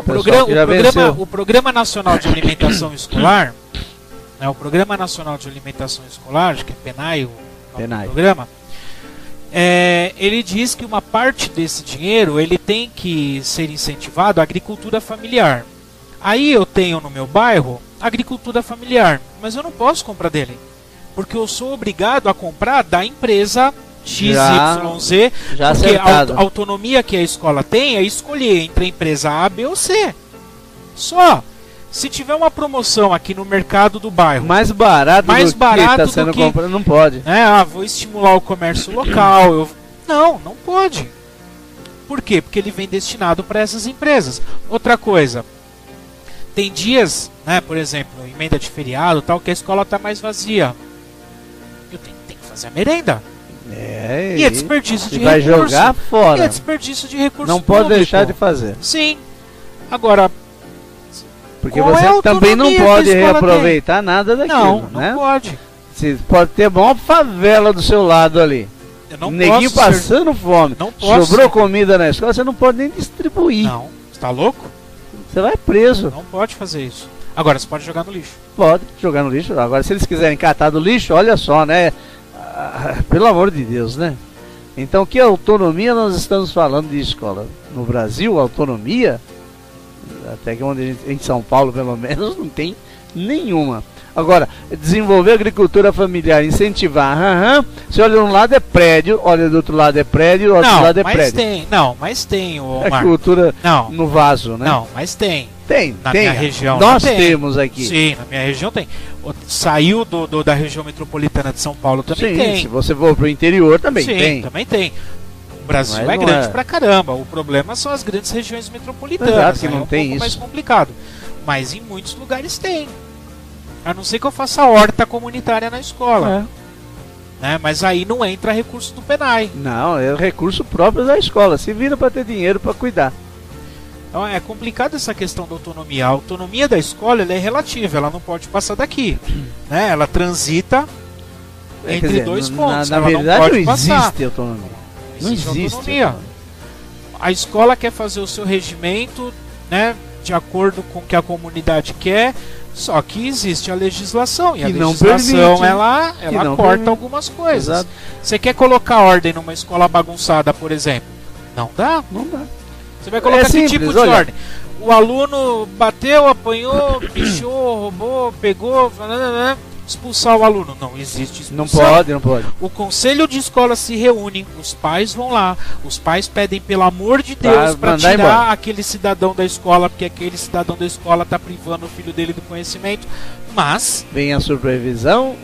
O Programa Nacional de Alimentação Escolar, né, o Programa Nacional de Alimentação Escolar, acho que é PENAI, o programa, ele diz que uma parte desse dinheiro ele tem que ser incentivado à agricultura familiar. Aí eu tenho no meu bairro agricultura familiar, mas eu não posso comprar dele, porque eu sou obrigado a comprar da empresa XYZ, já porque acertado. a autonomia que a escola tem é escolher entre a empresa A, B ou C. Só. Se tiver uma promoção aqui no mercado do bairro mais barato do que está sendo comprado, não pode. Vou estimular o comércio local. Não pode. Por quê? Porque ele vem destinado para essas empresas. Outra coisa, tem dias, né, por exemplo, emenda de feriado, tal, que a escola está mais vazia. Eu tenho que fazer a merenda. E é desperdício de recurso. Vai jogar fora. E é desperdício de recurso. Não pode deixar de fazer. Sim. Agora, porque você também não pode reaproveitar nada daquilo, não né? Pode. Você pode ter uma favela do seu lado ali. Neguinho passando fome. Sobrou comida na escola, você não pode nem distribuir. Não, você tá louco? Você vai preso. Não pode fazer isso. Agora, você pode jogar no lixo. Pode jogar no lixo. Agora, se eles quiserem catar do lixo, olha só, né? Pelo amor de Deus, né? Então, que autonomia nós estamos falando de escola? No Brasil, autonomia, até que onde em São Paulo, pelo menos, não tem nenhuma. Agora, desenvolver agricultura familiar, incentivar, você olha de um lado é prédio, olha do outro lado é prédio, olha do outro lado é prédio. Mas tem, agricultura no vaso, né? Não, mas tem. Na minha região. Nós temos aqui. Sim, na minha região tem. Saiu da região metropolitana de São Paulo também tem. Se você for pro interior também tem. Também tem. O Brasil é grande pra caramba. O problema são as grandes regiões metropolitanas. Exato, que não tem pouco isso. mais complicado. Mas em muitos lugares tem. A não ser que eu faça horta comunitária na escola. Né? Mas aí não entra recurso do PENAI. Não, é recurso próprio da escola. Se vira para ter dinheiro para cuidar. Então é complicado essa questão da autonomia. A autonomia da escola ela é relativa, ela não pode passar daqui. Né? Ela transita entre dois pontos. Na verdade não existe autonomia. Não existe autonomia. Autonomia. A escola quer fazer o seu regimento, né, de acordo com o que a comunidade quer. Só que existe a legislação e a legislação ela corta algumas coisas. Exato. Você quer colocar ordem numa escola bagunçada, por exemplo? Não dá? Não dá. Você vai colocar que tipo de ordem? O aluno bateu, apanhou, pichou, roubou, pegou, expulsar o aluno. Não existe expulsão. Não pode. O conselho de escola se reúne, os pais vão lá, os pais pedem pelo amor de Deus para tirar embora aquele cidadão da escola, porque aquele cidadão da escola está privando o filho dele do conhecimento, mas vem a supervisão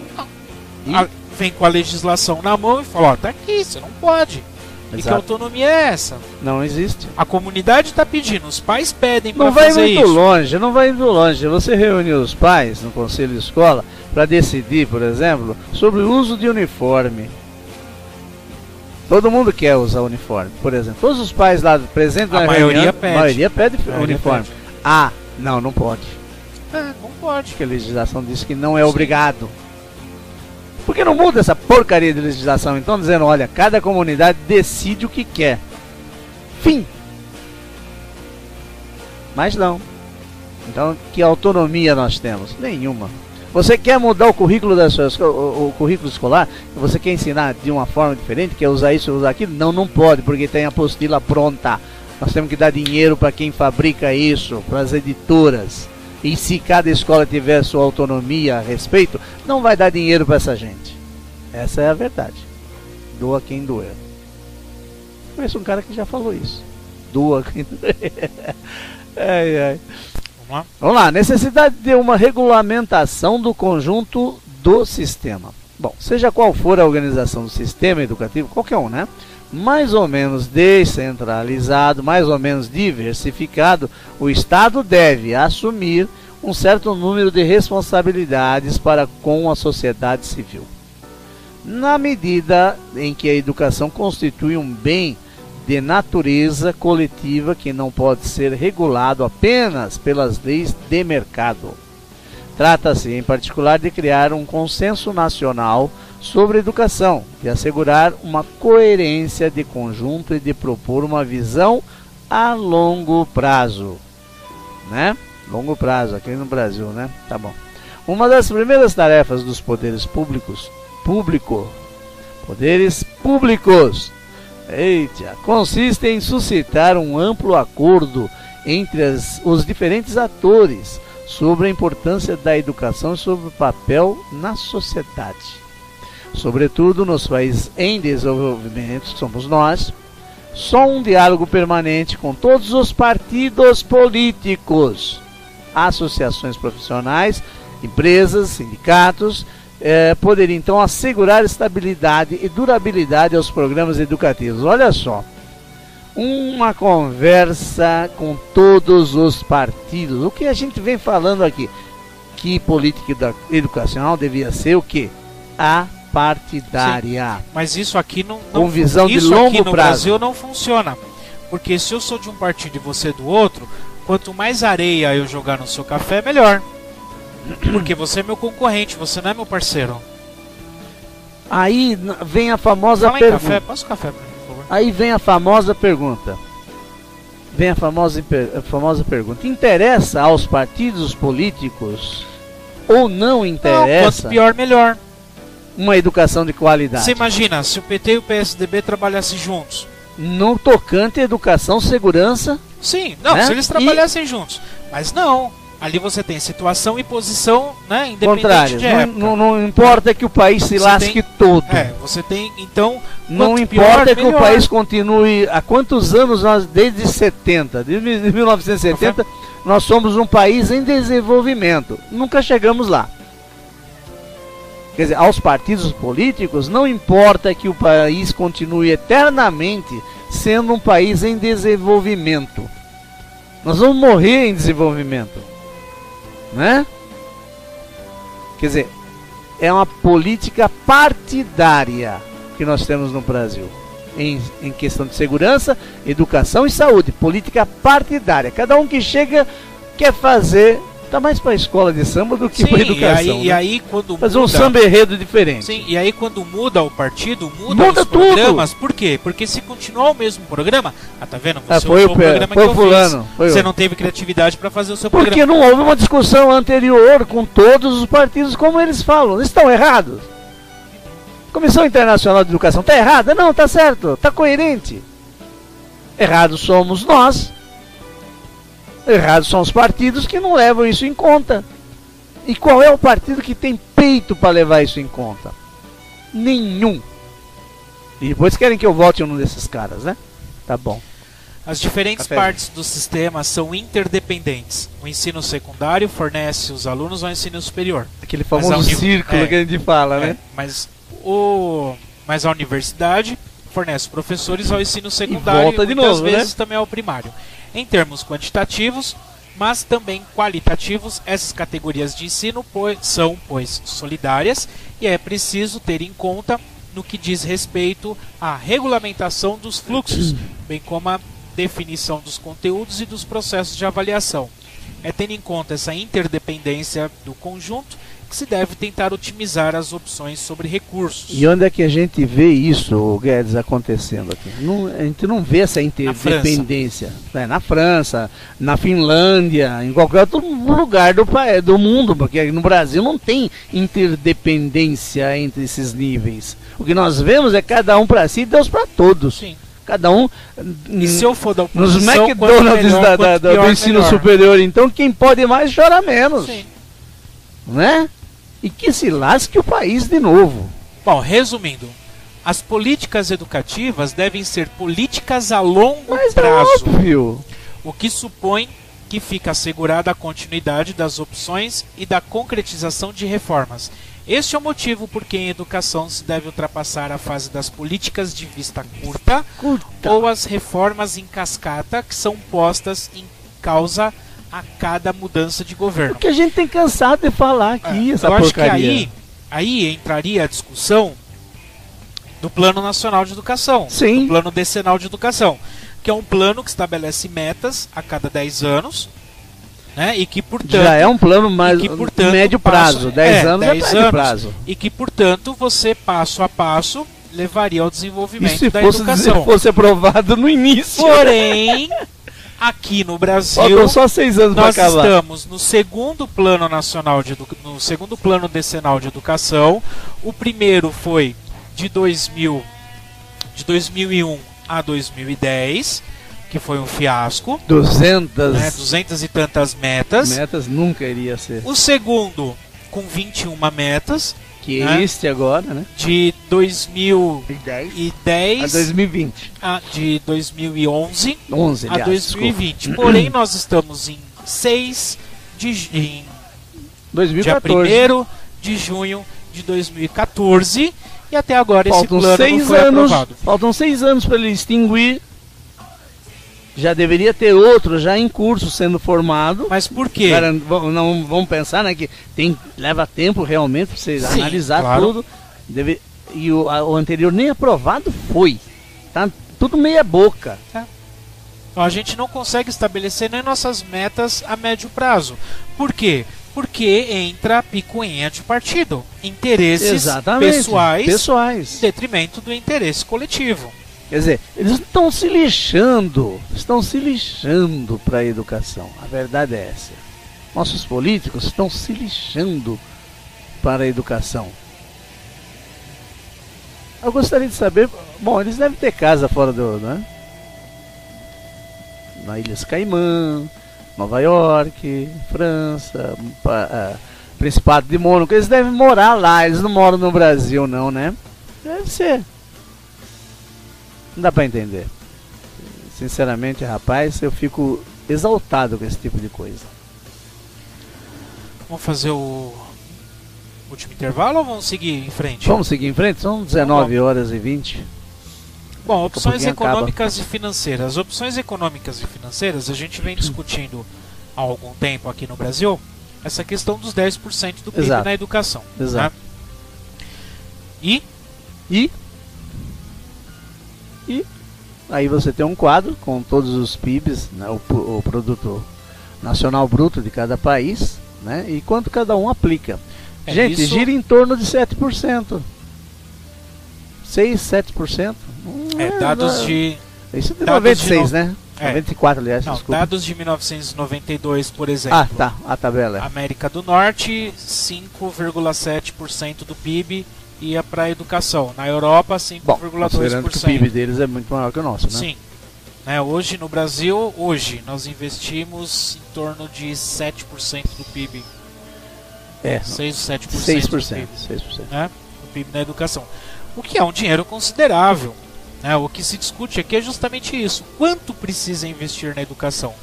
vem com a legislação na mão e fala, ó, tá aqui, você não pode. Exato. E que autonomia é essa? Não existe. A comunidade está pedindo, os pais pedem para fazer isso. Não vai muito longe. Você reúne os pais no conselho de escola para decidir, por exemplo, sobre o uso de uniforme. Todo mundo quer usar uniforme, por exemplo. Todos os pais lá presentes na reunião, a maioria pede uniforme. Não pode. Não pode. Porque a legislação diz que não é obrigado. Por que não muda essa porcaria de legislação? Então dizendo, olha, cada comunidade decide o que quer. Fim. Mas não. Então, que autonomia nós temos? Nenhuma. Você quer mudar o currículo da sua o currículo escolar? Você quer ensinar de uma forma diferente? Quer usar isso, usar aquilo? Não pode, porque tem a apostila pronta. Nós temos que dar dinheiro para quem fabrica isso, para as editoras. E se cada escola tiver sua autonomia a respeito, não vai dar dinheiro para essa gente. Essa é a verdade. Doa quem doer. Conheço um cara que já falou isso. Doa quem doer. Vamos lá. Necessidade de uma regulamentação do conjunto do sistema. Bom, seja qual for a organização do sistema educativo, qualquer um, né? Mais ou menos descentralizado, mais ou menos diversificado, o Estado deve assumir um certo número de responsabilidades para com a sociedade civil. Na medida em que a educação constitui um bem de natureza coletiva que não pode ser regulado apenas pelas leis de mercado. Trata-se, em particular, de criar um consenso nacional sobre educação, de assegurar uma coerência de conjunto e de propor uma visão a longo prazo. Né? Longo prazo, aqui no Brasil, né? Tá bom. Uma das primeiras tarefas dos poderes públicos, consiste em suscitar um amplo acordo entre os diferentes atores sobre a importância da educação e sobre o papel na sociedade. Sobretudo nos países em desenvolvimento, que somos nós, só um diálogo permanente com todos os partidos políticos, associações profissionais, empresas, sindicatos, poderia então assegurar estabilidade e durabilidade aos programas educativos. Olha só, uma conversa com todos os partidos. O que a gente vem falando aqui? Que política educacional devia ser o quê? A partidária. Sim, mas isso aqui não com visão de isso longo aqui no prazo. Brasil não funciona. Porque se eu sou de um partido e você do outro, quanto mais areia eu jogar no seu café, melhor. Porque você é meu concorrente, você não é meu parceiro. Aí vem a famosa Fala em pergunta. café, passa o café pra mim, por favor. Aí vem a famosa pergunta. Vem a famosa pergunta. Interessa aos partidos políticos ou não interessa quanto pior, melhor. uma educação de qualidade? Você imagina, se o PT e o PSDB trabalhassem juntos. No tocante à educação, segurança. Sim, não, né? se eles trabalhassem juntos. Mas não, ali você tem situação e posição, né, independente Contrário, de época. não importa que o país se Você lasque tem- todo. Você tem, então, Não quanto importa pior, que o melhor. país continue. Há quantos anos nós, desde 70, desde 1970, nós somos um país em desenvolvimento. Nunca chegamos lá. Quer dizer, aos partidos políticos, não importa que o país continue eternamente sendo um país em desenvolvimento. Nós vamos morrer em desenvolvimento. Né? Quer dizer, é uma política partidária que nós temos no Brasil. Em questão de segurança, educação e saúde. Política partidária. Cada um que chega quer fazer. Tá mais para a escola de samba do que para a educação. E aí quando fazer um muda, samba enredo diferente. sim, e aí quando muda o partido, Muda os tudo. programas. Por quê? Porque se continuar o mesmo programa, tá vendo? Você Foi usou o programa foi que o eu fulano. fiz. Foi Você o- não teve criatividade para fazer o seu Porque programa. não houve uma discussão anterior com todos os partidos, como eles falam. Eles estão errados. Comissão Internacional de Educação está errada? Não, está certo, está coerente. Errados somos nós. Errados são os partidos que não levam isso em conta. E qual é o partido que tem peito para levar isso em conta? Nenhum. E depois querem que eu vote um desses caras, né? Tá bom. As diferentes Café. partes do sistema são interdependentes. O ensino secundário fornece os alunos ao ensino superior. Aquele Mas famoso a uni- círculo que a gente fala, né? Mas a universidade fornece professores ao ensino secundário volta e de muitas novo, vezes também ao primário. Em termos quantitativos, mas também qualitativos, essas categorias de ensino são solidárias e é preciso ter em conta no que diz respeito à regulamentação dos fluxos, bem como a definição dos conteúdos e dos processos de avaliação. É tendo em conta essa interdependência do conjunto que se deve tentar otimizar as opções sobre recursos. E onde é que a gente vê isso, Guedes, acontecendo aqui? A gente não vê essa interdependência. Na França, na Finlândia, em qualquer outro lugar do mundo, porque no Brasil não tem interdependência entre esses níveis. O que nós vemos é cada um para si e Deus para todos. Sim. Cada um. E se eu for da Nos oposição, McDonald's quanto melhor, do quanto ensino pior, melhor. superior, então, quem pode mais chora menos. Sim. Né? E que se lasque o país de novo. Bom, resumindo, as políticas educativas devem ser políticas a longo Mas prazo, é óbvio. o que supõe que fica assegurada a continuidade das opções e da concretização de reformas. Este é o motivo por que em educação se deve ultrapassar a fase das políticas de vista curta ou as reformas em cascata que são postas em causa a cada mudança de governo. Porque a gente tem cansado de falar aqui essa Eu acho porcaria. que aí entraria a discussão do Plano Nacional de Educação, Sim. do Plano Decenal de Educação, que é um plano que estabelece metas a cada 10 anos, né? E que, portanto, Já é um plano mais e que, portanto, médio prazo. 10 anos é 10 médio anos, prazo. E que, portanto, você passo a passo levaria ao E desenvolvimento se da fosse, educação. fosse aprovado no início? Porém, aqui no Brasil, Faltam só 6 anos para nós acabar. estamos no segundo plano nacional no segundo plano decenal de educação. O primeiro foi de 2001 a 2010, que foi um fiasco. 200 e tantas metas. metas nunca iria ser. O segundo, com 21 metas. Que é este agora, né? De 2010 a 2020. De 2011 aliás, a 2020. desculpa. Porém, nós estamos em 6 de 2014. dia 1º de junho de 2014 e até agora Faltam esse plano 6 não foi anos, aprovado. Faltam 6 anos para ele extinguir. Já deveria ter outro já em curso sendo formado. Mas por quê? Não vamos pensar, né, que leva tempo realmente para você analisar tudo. E o anterior nem aprovado foi. Tá tudo meia boca. Então, a gente não consegue estabelecer nem nossas metas a médio prazo. Por quê? Porque entra a picuinha de partido. Interesses pessoais em detrimento do interesse coletivo. Quer dizer, eles estão se lixando para a educação. A verdade é essa. Nossos políticos estão se lixando para a educação. Eu gostaria de saber, bom, eles devem ter casa fora né? Na Ilhas Caimã, Nova York, França, Principado de Mônaco. Eles devem morar lá, eles não moram no Brasil não, né? Deve ser. Não dá pra entender. Sinceramente, rapaz, eu fico exaltado com esse tipo de coisa. Vamos fazer o último intervalo ou vamos seguir em frente? Vamos seguir em frente? São 19 horas e 20. Bom, opções econômicas e financeiras. Opções econômicas e financeiras, a gente vem discutindo há algum tempo aqui no Brasil essa questão dos 10% do PIB na educação. Exato. Né? E aí você tem um quadro com todos os PIBs, né, o produto nacional bruto de cada país, né, e quanto cada um aplica. Gente, isso gira em torno de 7%. 6, 7%. Dados de... Isso é de 96, né? 94, aliás, não, desculpa. dados de 1992, por exemplo. Ah, tá, a tabela. América do Norte, 5,7% do PIB ia para a educação. Na Europa, 5,2%. Considerando que o PIB deles é muito maior que o nosso, né? Sim. Hoje, no Brasil, nós investimos em torno de 7% do PIB. 6 ou 7% 6%, do PIB. 6%. Né? Do PIB na educação. O que é um dinheiro considerável. O que se discute aqui é justamente isso. Quanto precisa investir na educação?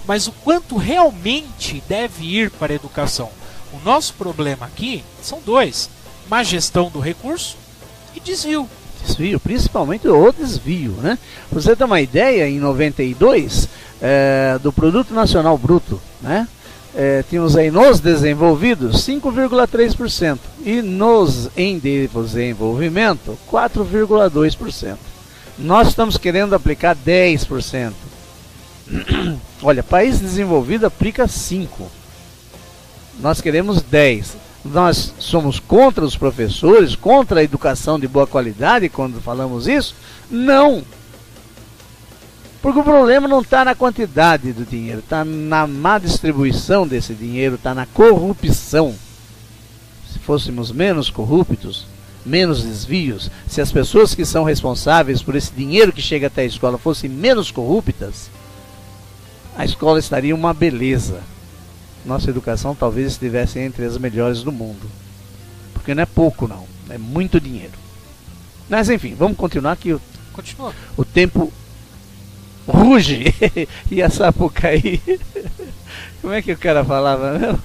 Mas o quanto realmente deve ir para a educação? O nosso problema aqui são dois. Má gestão do recurso e desvio. Desvio, principalmente o desvio, né? Pra você ter uma ideia, em 92, do Produto Nacional Bruto, né? Tínhamos aí nos desenvolvidos 5,3% e nos em desenvolvimento 4,2%. Nós estamos querendo aplicar 10%. Olha, país desenvolvido aplica 5%. Nós queremos 10%. Nós somos contra os professores, contra a educação de boa qualidade quando falamos isso? Não. Porque o problema não está na quantidade do dinheiro, está na má distribuição desse dinheiro, está na corrupção. Se fôssemos menos corruptos, menos desvios, se as pessoas que são responsáveis por esse dinheiro que chega até a escola fossem menos corruptas, a escola estaria uma beleza. Nossa educação talvez estivesse entre as melhores do mundo. Porque não é pouco não, é muito dinheiro. Mas enfim, vamos continuar que o tempo ruge. E a Sapucaí, como é que o cara falava, não?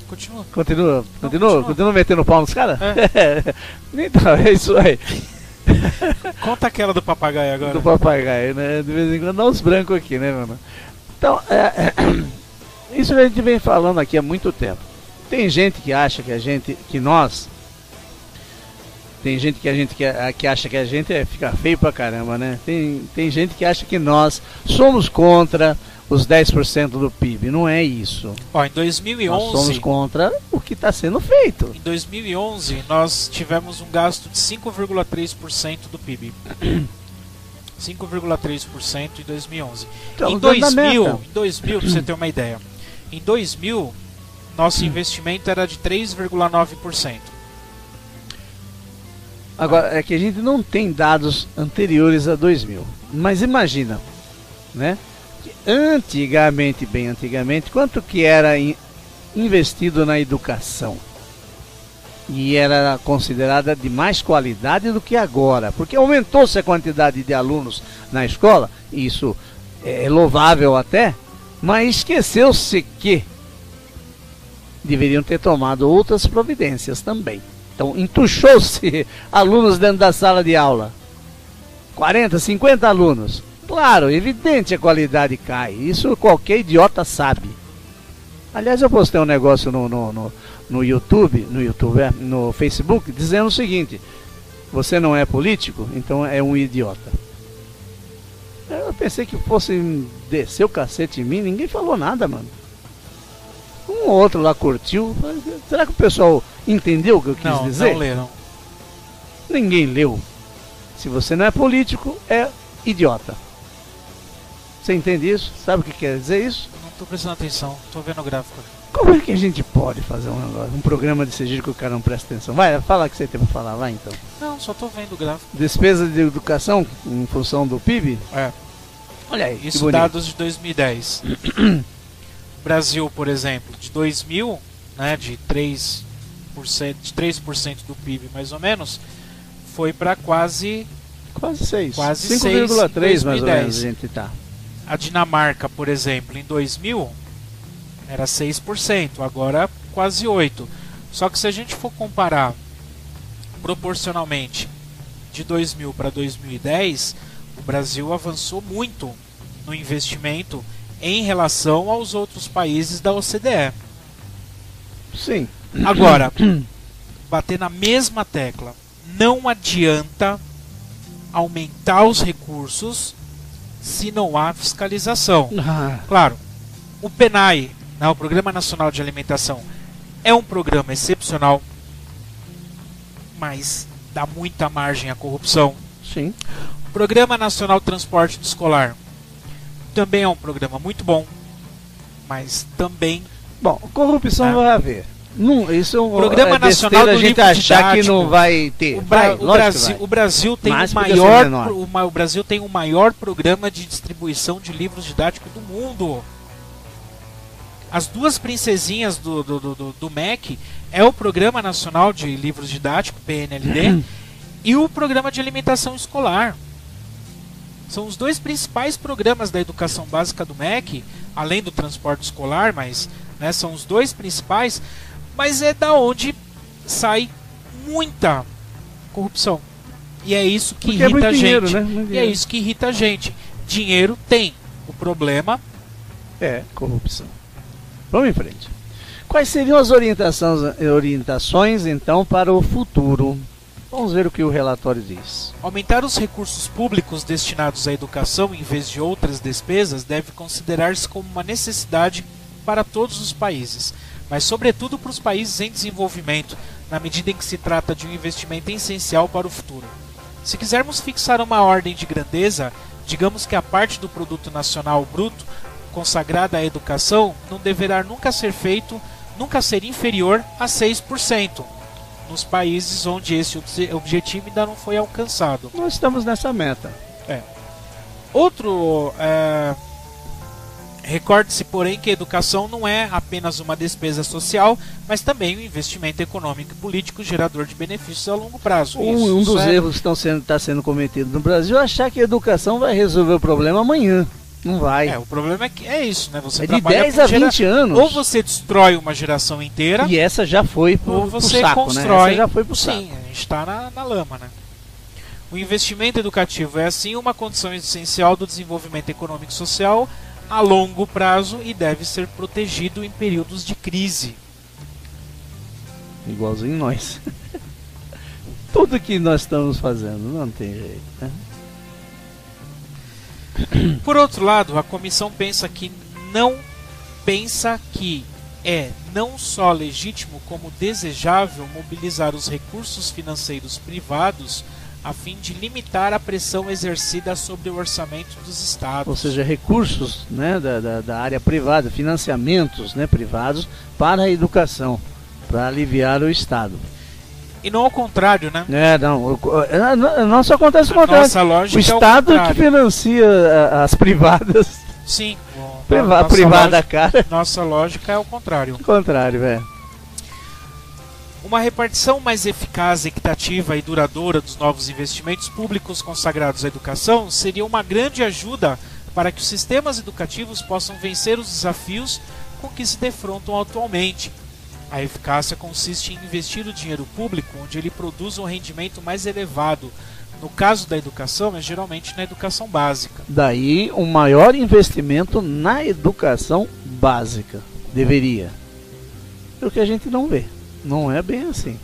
Continua metendo pau nos caras? Então, é isso aí. Conta aquela do papagaio agora. Do papagaio, né? De vez em quando dá uns brancos aqui, né, mano? Então, isso a gente vem falando aqui há muito tempo. Tem gente que acha que que acha que a gente fica feio pra caramba, né? Tem gente que acha que nós somos contra os 10% do PIB. Não é isso. Em 2011... Nós somos contra o que está sendo feito. Em 2011, nós tivemos um gasto de 5,3% do PIB. 5,3% em 2011. Em 2000, para você ter uma ideia, em 2000, nosso investimento era de 3,9%. Agora, é que a gente não tem dados anteriores a 2000. Mas imagina, né? Antigamente, bem antigamente, quanto que era investido na educação? E era considerada de mais qualidade do que agora, porque aumentou-se a quantidade de alunos na escola, isso é louvável até, mas esqueceu-se que deveriam ter tomado outras providências também. Então entuchou-se alunos dentro da sala de aula, 40, 50 alunos. Claro, evidente a qualidade cai, isso qualquer idiota sabe. Aliás, eu postei um negócio no YouTube, no Facebook, dizendo o seguinte: você não é político, então é um idiota. Eu pensei que fosse descer o cacete em mim, ninguém falou nada, mano. Um ou outro lá curtiu. Será que o pessoal entendeu o que eu quis dizer? Não leram. Ninguém leu. Se você não é político, é idiota. Você entende isso? Sabe o que quer dizer isso? Não tô prestando atenção, tô vendo o gráfico. Como é que a gente pode fazer um programa desse jeito que o cara não presta atenção? Vai, fala o que você tem pra falar, vai então. Não, só tô vendo o gráfico. Despesa de educação em função do PIB? É. Olha aí, isso dados de 2010. Brasil, por exemplo, de 2000, né, de 3% do PIB mais ou menos, foi para quase 6. Quase 5,3 mais ou menos a gente tá. A Dinamarca, por exemplo, em 2000 era 6%, agora quase 8%. Só que se a gente for comparar proporcionalmente de 2000 para 2010, o Brasil avançou muito no investimento em relação aos outros países da OCDE. Sim. Agora, bater na mesma tecla, não adianta aumentar os recursos se não há fiscalização. Claro, o PNAE, né, o Programa Nacional de Alimentação, é um programa excepcional, mas dá muita margem à corrupção. Sim. O Programa Nacional de Transporte Escolar também é um programa muito bom, mas também... Bom, corrupção vai haver. Não, isso é um Programa Nacional do a gente achar que não vai ter. O Brasil tem o Brasil tem o maior programa de distribuição de livros didáticos do mundo. As duas princesinhas do MEC é o Programa Nacional de Livros Didáticos, PNLD, e o Programa de Alimentação Escolar. São os dois principais programas da educação básica do MEC, além do transporte escolar, mas né, são os dois principais. Mas é da onde sai muita corrupção. E é isso que irrita a gente. Dinheiro, né? E é isso que irrita a gente. Dinheiro tem. O problema é corrupção. Vamos em frente. Quais seriam as orientações então para o futuro? Vamos ver o que o relatório diz. Aumentar os recursos públicos destinados à educação em vez de outras despesas deve considerar-se como uma necessidade para todos os países, mas sobretudo para os países em desenvolvimento, na medida em que se trata de um investimento essencial para o futuro. Se quisermos fixar uma ordem de grandeza, digamos que a parte do produto nacional bruto consagrada à educação não deverá nunca ser inferior a 6%, nos países onde esse objetivo ainda não foi alcançado. Nós estamos nessa meta. Recorde-se, porém, que a educação não é apenas uma despesa social, mas também um investimento econômico e político gerador de benefícios a longo prazo. Um dos erros que está sendo cometido no Brasil é achar que a educação vai resolver o problema amanhã. Não vai. O problema é que é isso, né? Você de 10 a 20 anos. Ou você destrói uma geração inteira, e essa já foi ou você saco, constrói. Né? Essa já foi pro saco. Sim, a gente está na lama, né? O investimento educativo é, assim, uma condição essencial do desenvolvimento econômico e social a longo prazo e deve ser protegido em períodos de crise. Igualzinho nós. Tudo que nós estamos fazendo, não tem jeito, né? Por outro lado, a comissão pensa que é não só legítimo como desejável mobilizar os recursos financeiros privados a fim de limitar a pressão exercida sobre o orçamento dos estados. Ou seja, recursos, né, da área privada, financiamentos, né, privados para a educação, para aliviar o estado. E não ao contrário, né? Não só acontece o contrário. Nossa lógica o Estado que financia as privadas. Sim. Privada cara. Nossa lógica é o contrário. O contrário, velho. Uma repartição mais eficaz, equitativa e duradoura dos novos investimentos públicos consagrados à educação seria uma grande ajuda para que os sistemas educativos possam vencer os desafios com que se defrontam atualmente. A eficácia consiste em investir o dinheiro público onde ele produz um rendimento mais elevado. No caso da educação, é geralmente na educação básica. Daí um maior investimento na educação básica. Deveria. É o que a gente não vê. Não é bem assim.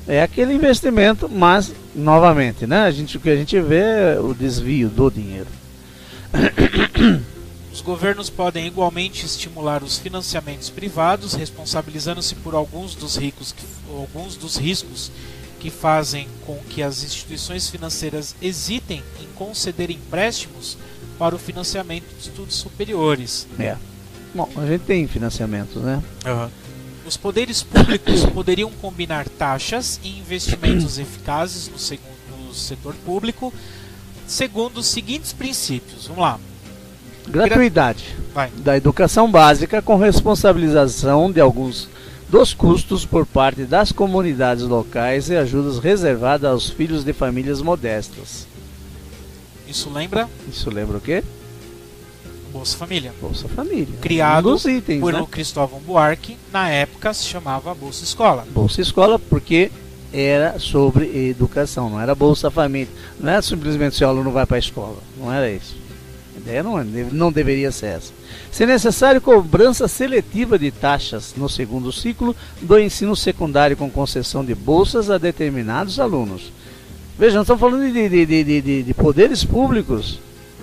É aquele investimento, mas, novamente, né? O que a gente vê é o desvio do dinheiro. Os governos podem igualmente estimular os financiamentos privados, responsabilizando-se por alguns dos riscos que fazem com que as instituições financeiras hesitem em conceder empréstimos para o financiamento de estudos superiores. Bom, a gente tem financiamentos, né? Os poderes públicos poderiam combinar taxas e investimentos eficazes no setor público segundo os seguintes princípios. Vamos lá. Gratuidade da educação básica com responsabilização de alguns dos custos por parte das comunidades locais e ajudas reservadas aos filhos de famílias modestas. Isso lembra? Isso lembra o quê? Bolsa Família. Bolsa Família. Criado itens, por né? Cristóvão Buarque, na época se chamava Bolsa Escola. Bolsa Escola porque era sobre educação, não era Bolsa Família. Não era simplesmente se o aluno vai para a escola, não era isso. A ideia não deveria ser essa. Se necessário, cobrança seletiva de taxas no segundo ciclo do ensino secundário com concessão de bolsas a determinados alunos. Vejam, estamos falando de poderes públicos,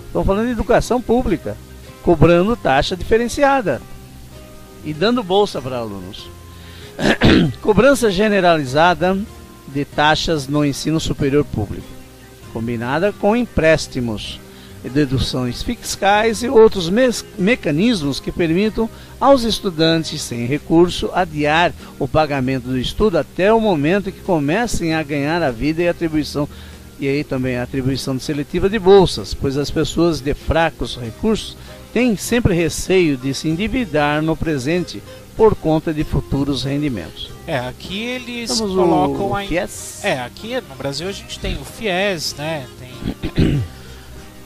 estamos falando de educação pública, cobrando taxa diferenciada e dando bolsa para alunos. Cobrança generalizada de taxas no ensino superior público, combinada com empréstimos, deduções fiscais e outros mecanismos que permitam aos estudantes sem recurso adiar o pagamento do estudo até o momento que comecem a ganhar a vida e aí também a atribuição seletiva de bolsas, pois as pessoas de fracos recursos têm sempre receio de se endividar no presente por conta de futuros rendimentos. Aqui eles colocam o FIES. Aqui no Brasil a gente tem o FIES, né? Tem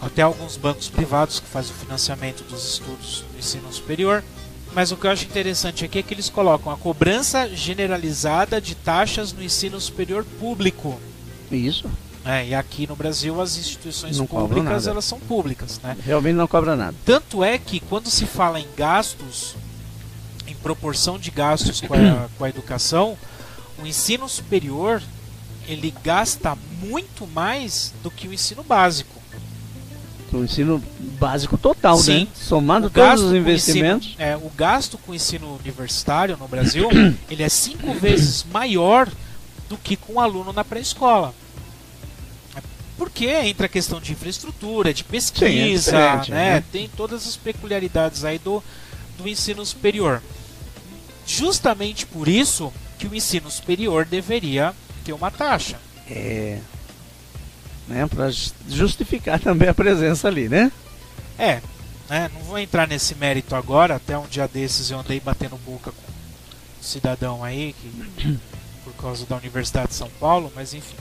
até alguns bancos privados que fazem o financiamento dos estudos do ensino superior. Mas o que eu acho interessante aqui é que eles colocam a cobrança generalizada de taxas no ensino superior público. Isso. E aqui no Brasil as instituições não públicas, elas são públicas, né? Realmente não cobra nada. Tanto é que quando se fala em gastos, em proporção de gastos com a educação, o ensino superior ele gasta muito mais do que o ensino básico. O ensino básico total, sim, né? Somando todos os investimentos. O gasto com o ensino universitário no Brasil ele é 5 vezes maior do que com o aluno na pré-escola. Porque entra a questão de infraestrutura, de pesquisa, sim, né? Tem todas as peculiaridades aí do ensino superior. Justamente por isso que o ensino superior deveria ter uma taxa. Para justificar também a presença ali, né? Não vou entrar nesse mérito agora. Até um dia desses eu andei batendo boca com um cidadão aí por causa da Universidade de São Paulo, mas enfim.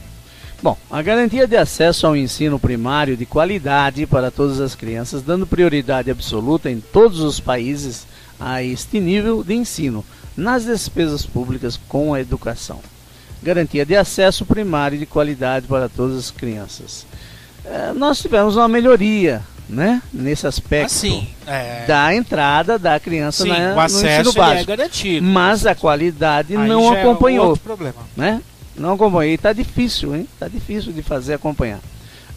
Bom, a garantia de acesso ao ensino primário de qualidade para todas as crianças, dando prioridade absoluta em todos os países a este nível de ensino, nas despesas públicas com a educação. Garantia de acesso primário de qualidade para todas as crianças. Nós tivemos uma melhoria, né, nesse aspecto da entrada da criança no ensino básico. É garantido, mas a qualidade não acompanhou. É outro problema. Né? Não acompanhei. Está difícil, hein? Está difícil de fazer acompanhar.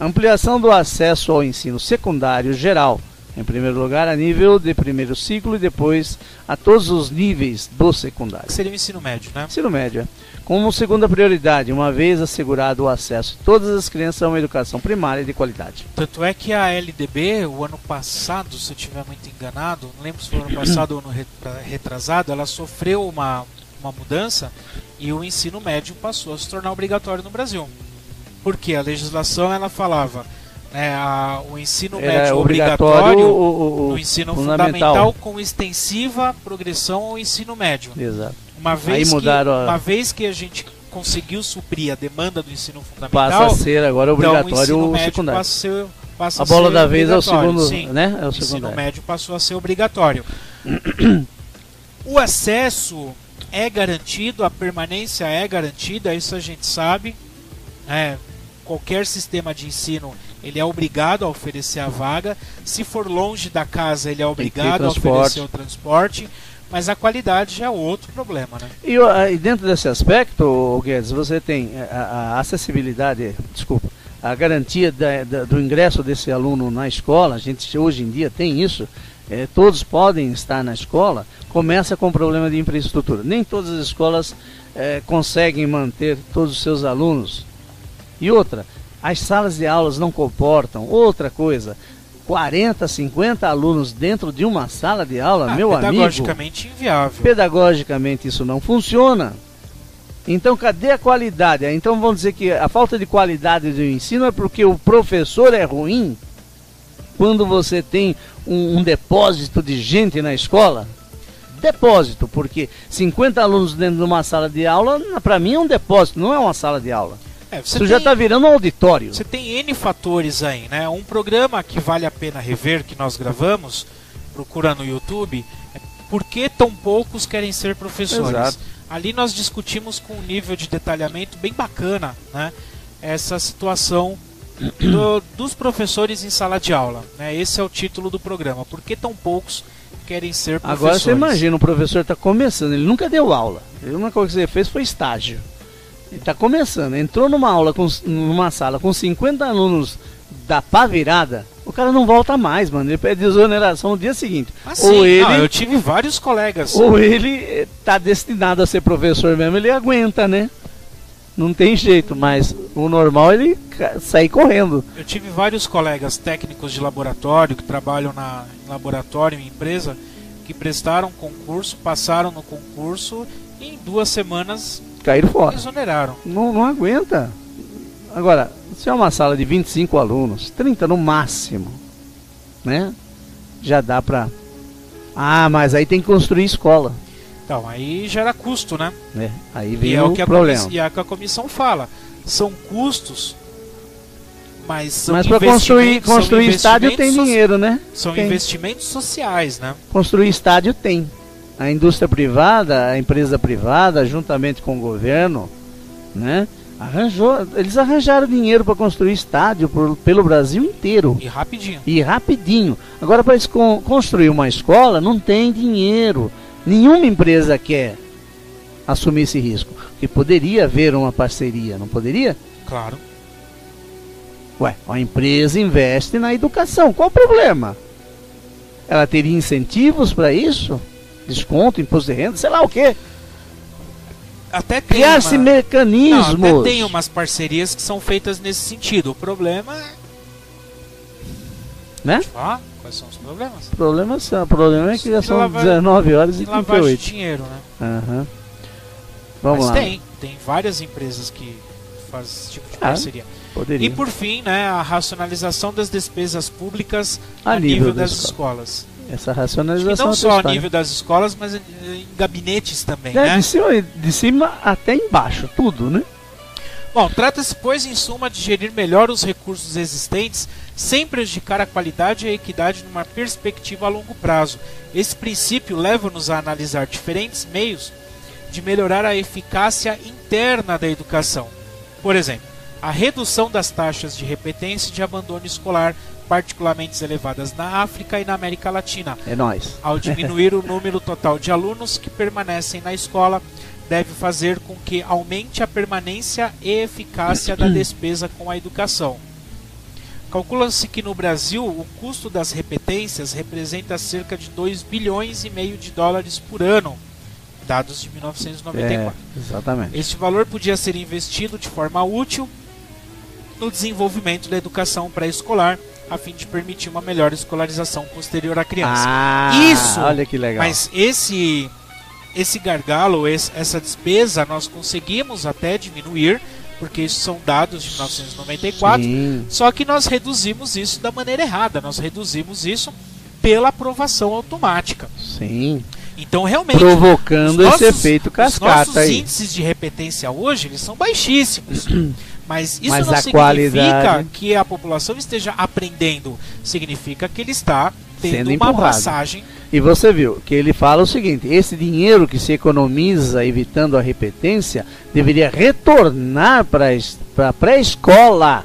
Ampliação do acesso ao ensino secundário geral. Em primeiro lugar, a nível de primeiro ciclo e depois a todos os níveis do secundário. Seria o ensino médio, né? Ensino médio, Como segunda prioridade, uma vez assegurado o acesso de todas as crianças a uma educação primária de qualidade. Tanto é que a LDB, o ano passado, se eu estiver muito enganado, não lembro se foi o ano passado ou ano retrasado, ela sofreu uma uma mudança e o ensino médio passou a se tornar obrigatório no Brasil. Porque a legislação ela falava, né, o ensino médio obrigatório no ensino fundamental com extensiva progressão ao ensino médio. Exato. Uma vez que a gente conseguiu suprir a demanda do ensino fundamental, passa a ser agora obrigatório então, o secundário. Passa a bola da vez é o segundo, sim, né? É o ensino médio passou a ser obrigatório. O acesso é garantido, a permanência é garantida, isso a gente sabe. Qualquer sistema de ensino ele é obrigado a oferecer a vaga. Se for longe da casa, ele é obrigado a oferecer o transporte. Mas a qualidade já é outro problema, né? E dentro desse aspecto, Guedes, você tem a acessibilidade, a garantia do ingresso desse aluno na escola. A gente hoje em dia tem isso, todos podem estar na escola. Começa com o problema de infraestrutura. Nem todas as escolas conseguem manter todos os seus alunos. E outra, as salas de aulas não comportam. Outra coisa, 40, 50 alunos dentro de uma sala de aula, meu amigo... Pedagogicamente inviável. Pedagogicamente isso não funciona. Então cadê a qualidade? Então vamos dizer que a falta de qualidade do ensino é porque o professor é ruim? Quando você tem um depósito de gente na escola? Depósito, porque 50 alunos dentro de uma sala de aula, para mim é um depósito, não é uma sala de aula. Isso já está virando um auditório. Você tem N fatores aí, né? Um programa que vale a pena rever, que nós gravamos, procura no YouTube, é Por que tão poucos querem ser professores? Exato. Ali nós discutimos com um nível de detalhamento bem bacana, né? Essa situação dos professores em sala de aula, né? Esse é o título do programa. Por que tão poucos querem ser professores? Agora você imagina, o professor está começando, ele nunca deu aula. A única coisa que ele fez foi estágio. Ele está começando, entrou numa sala com 50 alunos da pá virada, o cara não volta mais, mano. Ele pede exoneração no dia seguinte. Ou ele, eu tive vários colegas. Ou ele está destinado a ser professor mesmo, ele aguenta, né? Não tem jeito, mas o normal é ele sair correndo. Eu tive vários colegas técnicos de laboratório que trabalham em laboratório, em empresa, que prestaram concurso, passaram no concurso e em 2 semanas caíram fora. Exoneraram. Não aguenta. Agora, se é uma sala de 25 alunos, 30 no máximo, né? Já dá pra... Ah, mas aí tem que construir escola. Então, aí gera custo, né? Aí vem o problema. E é o que a comissão fala. São custos, mas para construir estádio tem dinheiro, né? São investimentos sociais, né? Construir estádio tem. A indústria privada, a empresa privada, juntamente com o governo, né? Eles arranjaram dinheiro para construir estádio pelo Brasil inteiro. E rapidinho. Agora, para eles construir uma escola, não tem dinheiro. Nenhuma empresa quer assumir esse risco. Porque poderia haver uma parceria, não poderia? Claro. Ué, a empresa investe na educação. Qual o problema? Ela teria incentivos para isso? Desconto, imposto de renda, sei lá o quê. Até tem criar-se mecanismos. Não, até tem umas parcerias que são feitas nesse sentido. O problema é... Né? Quais são os problemas? O problema é que já são 19 horas e 38. Lavagem de dinheiro, né? Uhum. Vamos lá. Tem várias empresas que fazem esse tipo de parceria. Poderia. E por fim, né, a racionalização das despesas públicas a nível das escolas. Essa racionalização não só a nível das escolas, mas em gabinetes também, né? De cima até embaixo, tudo, né? Bom, trata-se, pois, em suma, de gerir melhor os recursos existentes, sem prejudicar a qualidade e a equidade numa perspectiva a longo prazo. Esse princípio leva-nos a analisar diferentes meios de melhorar a eficácia interna da educação. Por exemplo, a redução das taxas de repetência e de abandono escolar, particularmente elevadas na África e na América Latina. É nóis. Ao diminuir o número total de alunos que permanecem na escola, deve fazer com que aumente a permanência e eficácia da despesa com a educação. Calcula-se que no Brasil o custo das repetências representa cerca de 2,5 bilhões de dólares por ano, dados de 1994. Exatamente. Este valor podia ser investido de forma útil no desenvolvimento da educação pré-escolar, a fim de permitir uma melhor escolarização posterior à criança. Isso! Olha que legal. Mas esse esse gargalo, essa despesa, nós conseguimos até diminuir, porque isso são dados de 1994, Sim. só que nós reduzimos isso da maneira errada, nós reduzimos isso pela aprovação automática. Sim. Então, realmente, Provocando esse efeito cascata os nossos aí. índices de repetência hoje, eles são baixíssimos. Mas isso Mas não a significa qualidade... que a população esteja aprendendo. Significa que ele está tendo Sendo uma empurrado. passagem. E você viu que ele fala o seguinte: esse dinheiro que se economiza evitando a repetência deveria retornar para a pré-escola.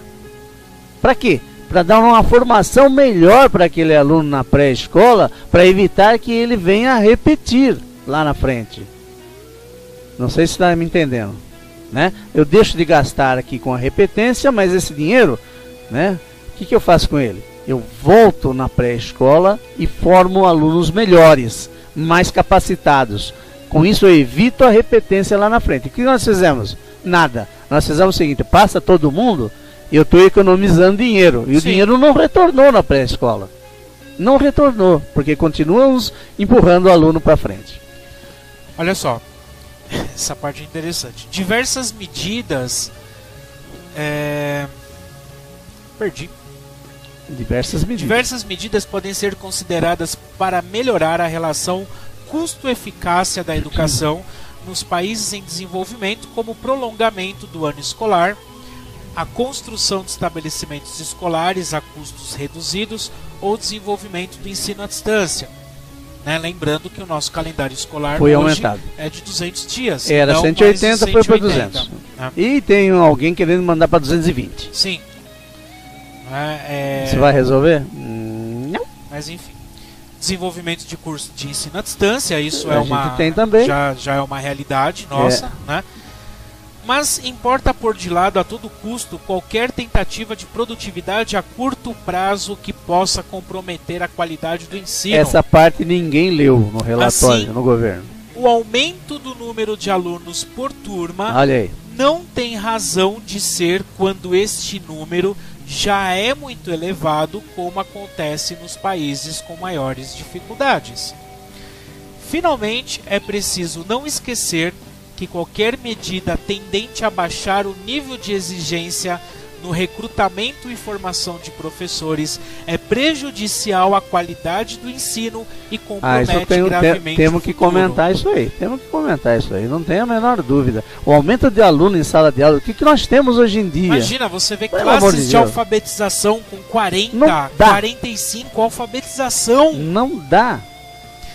Para quê? Para dar uma formação melhor para aquele aluno na pré-escola, para evitar que ele venha a repetir lá na frente. Não sei se está me entendendo, né? Eu deixo de gastar aqui com a repetência, mas esse dinheiro, né? O que eu faço com ele? Eu volto na pré-escola e formo alunos melhores, mais capacitados. Com isso eu evito a repetência lá na frente. O que nós fizemos? Nada. Nós fizemos o seguinte: passa todo mundo, eu estou economizando dinheiro. E o dinheiro não retornou na pré-escola. Não retornou, porque continuamos empurrando o aluno para frente. Olha só, essa parte é interessante. Diversas medidas... Perdi. Diversas medidas podem ser consideradas para melhorar a relação custo-eficácia da educação nos países em desenvolvimento, como o prolongamento do ano escolar, a construção de estabelecimentos escolares a custos reduzidos ou desenvolvimento do ensino à distância. Né? Lembrando que o nosso calendário escolar foi hoje aumentado. É de 200 dias. Era não 180, foi para 200. Né? E tem alguém querendo mandar para 220. Sim. Você vai resolver? Não. Mas enfim. Desenvolvimento de curso de ensino à distância, isso A gente tem também. Já é uma realidade nossa, né? Mas importa pôr de lado a todo custo qualquer tentativa de produtividade a curto prazo que possa comprometer a qualidade do ensino. Essa parte ninguém leu no relatório, assim, no governo. O aumento do número de alunos por turma Olha aí. não tem razão de ser quando este número já é muito elevado, como acontece nos países com maiores dificuldades. Finalmente, é preciso não esquecer que qualquer medida tendente a baixar o nível de exigência no recrutamento e formação de professores é prejudicial à qualidade do ensino e compromete gravemente temos o que futuro. comentar isso aí. Temos que comentar isso aí. Não tem a menor dúvida. O aumento de aluno em sala de aula, o que nós temos hoje em dia? Imagina, você vê Pelo amor classes de de Deus. alfabetização com 40, Não dá. 45, alfabetização. Não dá.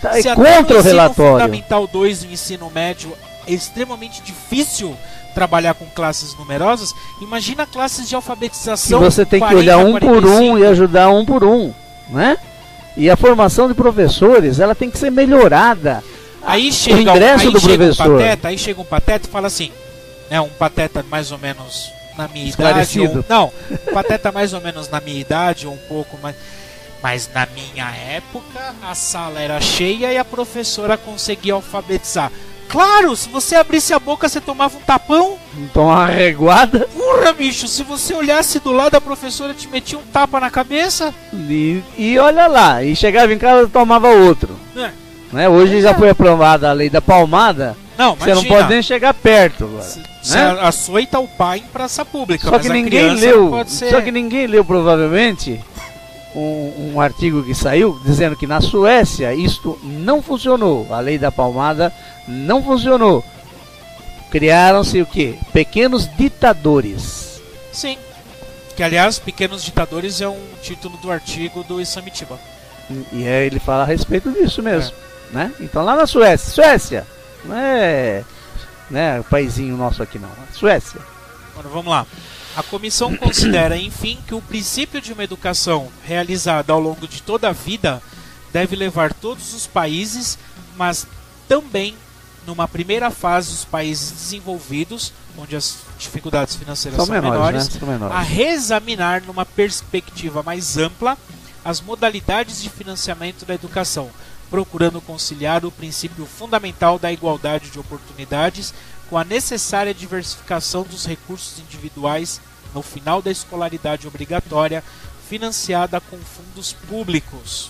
Tá Se até contra no o relatório. Fundamental 2 do ensino médio é extremamente difícil trabalhar com classes numerosas, imagina classes de alfabetização. Que você tem que 40, olhar um por 45. um e ajudar um por um, né? E a formação de professores, ela tem que ser melhorada. Aí chega, ingresso do professor. Aí chega um pateta e fala assim, né, um pateta mais ou menos na minha Esclarecido. idade, não, um pateta mais ou menos na minha idade, ou um pouco mais, mas na minha época a sala era cheia e a professora conseguia alfabetizar. Claro, se você abrisse a boca você tomava um tapão. Tomar uma reguada. Porra, bicho, se você olhasse do lado a professora te metia um tapa na cabeça. E olha lá, e chegava em casa e tomava outro. É. Né? Hoje já foi aprovada a lei da palmada. Não, Você não pode nem chegar perto agora. Você Né? açoita o pai em praça pública. Só mas que a ninguém criança leu. não pode ser... Só que ninguém leu provavelmente um artigo que saiu dizendo que na Suécia isto não funcionou. A lei da palmada não funcionou. Criaram-se o quê? Pequenos ditadores. Sim. Que aliás, Pequenos Ditadores é um título do artigo do Isamitiba. E aí ele fala a respeito disso mesmo. Né? Então lá na Suécia, não é, né, o paizinho nosso aqui não, Suécia. Agora vamos lá. A comissão considera, enfim, que o princípio de uma educação realizada ao longo de toda a vida deve levar todos os países, mas também, numa primeira fase, os países desenvolvidos, onde as dificuldades financeiras são menores, né? São menores, a reexaminar numa perspectiva mais ampla as modalidades de financiamento da educação, procurando conciliar o princípio fundamental da igualdade de oportunidades com a necessária diversificação dos recursos individuais no final da escolaridade obrigatória, financiada com fundos públicos.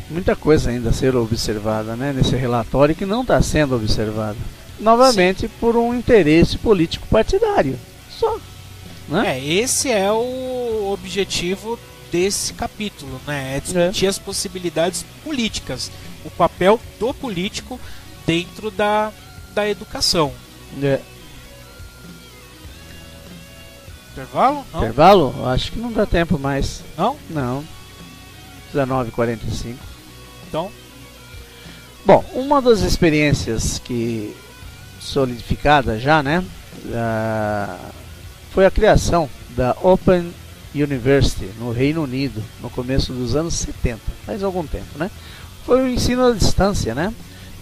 muita coisa ainda a ser observada, né, nesse relatório que não está sendo observada. Novamente por um interesse político partidário. Só. Né? Esse é o objetivo desse capítulo, né? É discutir as possibilidades políticas, o papel do político dentro da educação. Intervalo? Não? Intervalo? Acho que não dá tempo mais. Não? Não. 19h45. Então? Bom, uma das experiências que solidificada já, né? Foi a criação da Open University no Reino Unido, no começo dos anos 70, faz algum tempo, né? Foi o ensino à distância, né?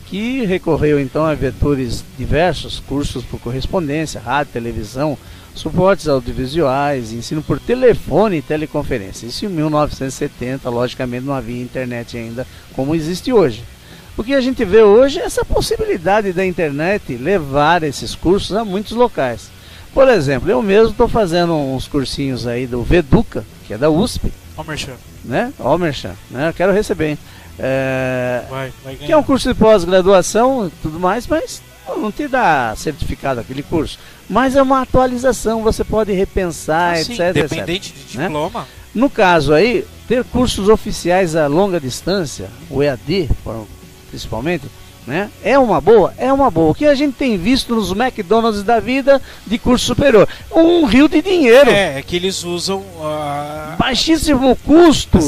Que recorreu então a vetores diversos, cursos por correspondência, rádio, televisão, suportes audiovisuais, ensino por telefone e teleconferência. Isso em 1970, logicamente não havia internet ainda como existe hoje. O que a gente vê hoje é essa possibilidade da internet levar esses cursos a muitos locais. Por exemplo, eu mesmo estou fazendo uns cursinhos aí do Veduca, que é da USP. Almerchan. Né? Almerchan, né? Eu quero receber, hein? Vai ganhar. Que é um curso de pós-graduação e tudo mais, mas não te dá certificado aquele curso. Mas é uma atualização, você pode repensar, etc. Independente de diploma. Né? No caso aí, ter cursos oficiais a longa distância, o EAD, principalmente, né? É uma boa? É uma boa. O que a gente tem visto nos McDonald's da vida de curso superior? Um rio de dinheiro. É que eles usam... baixíssimo custo.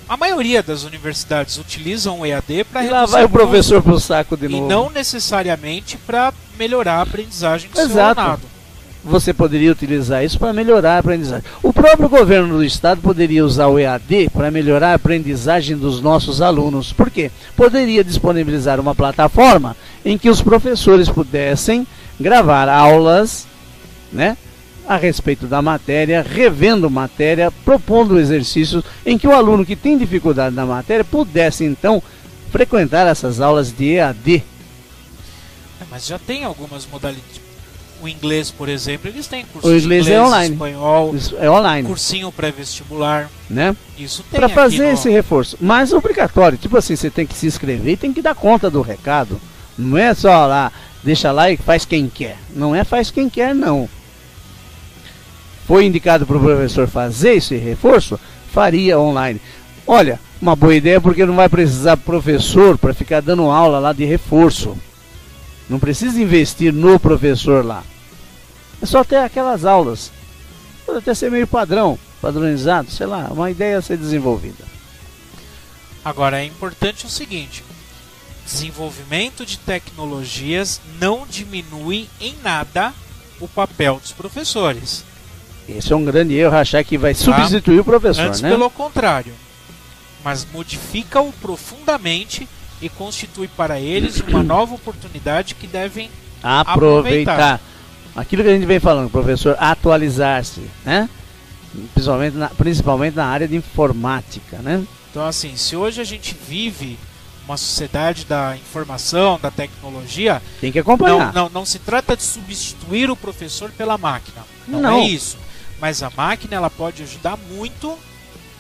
A maioria das universidades utilizam o EAD para reduzir. Lá vai o professor pro saco de novo. E não necessariamente para melhorar a aprendizagem do seu alunado. Você poderia utilizar isso para melhorar a aprendizagem. O próprio governo do estado poderia usar o EAD para melhorar a aprendizagem dos nossos alunos. Por quê? Poderia disponibilizar uma plataforma em que os professores pudessem gravar aulas, né, a respeito da matéria, revendo matéria, propondo exercícios em que o aluno que tem dificuldade na matéria pudesse então frequentar essas aulas de EAD. Mas já tem algumas modalidades. O inglês, por exemplo, eles têm curso de inglês é online. Espanhol, isso é online. Cursinho pré-vestibular, né? Isso tem para fazer esse reforço, mas obrigatório. Tipo assim, você tem que se inscrever e tem que dar conta do recado. Não é só lá, deixa lá e faz quem quer. Não é faz quem quer, não. Foi indicado para o professor fazer esse reforço, faria online. Olha, uma boa ideia porque não vai precisar professor para ficar dando aula lá de reforço. Não precisa investir no professor lá. É só ter aquelas aulas. Pode até ser meio padronizado, sei lá, uma ideia a ser desenvolvida. Agora é importante o seguinte: desenvolvimento de tecnologias não diminui em nada o papel dos professores. Esse é um grande erro, achar que vai substituir o professor, Antes, né? pelo contrário, mas modifica-o profundamente e constitui para eles uma nova oportunidade que devem aproveitar. Aquilo que a gente vem falando, professor, atualizar-se, né? Principalmente na área de informática, né? Então, assim, se hoje a gente vive uma sociedade da informação, da tecnologia, tem que acompanhar. Não se trata de substituir o professor pela máquina. Não é isso. Mas a máquina, ela pode ajudar muito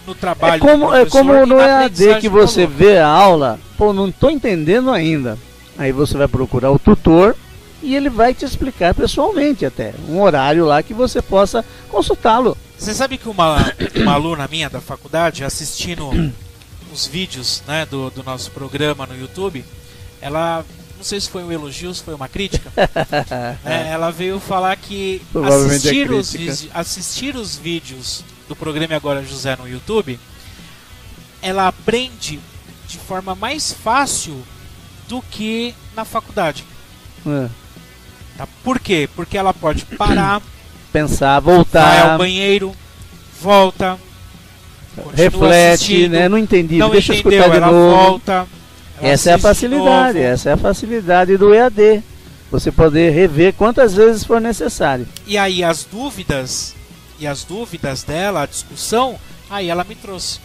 no trabalho do professor. É como no EAD que você vê a aula, pô, não estou entendendo ainda. Aí você vai procurar o tutor e ele vai te explicar pessoalmente até. Um horário lá que você possa consultá-lo. Você sabe que uma aluna minha da faculdade, assistindo os vídeos, né, do nosso programa no YouTube, ela, não sei se foi um elogio, se foi uma crítica, né, ela veio falar que assistir os vídeos do programa Agora José no YouTube, ela aprende de forma mais fácil do que na faculdade. Tá? Por quê? Porque ela pode parar, pensar, voltar, vai ao banheiro, volta, reflete, né? Não entendi, deixa eu escutar de ela novo. Volta, essa é a facilidade, essa é a facilidade do EAD. Você poder rever quantas vezes for necessário. E aí as dúvidas dela, a discussão, aí ela me trouxe.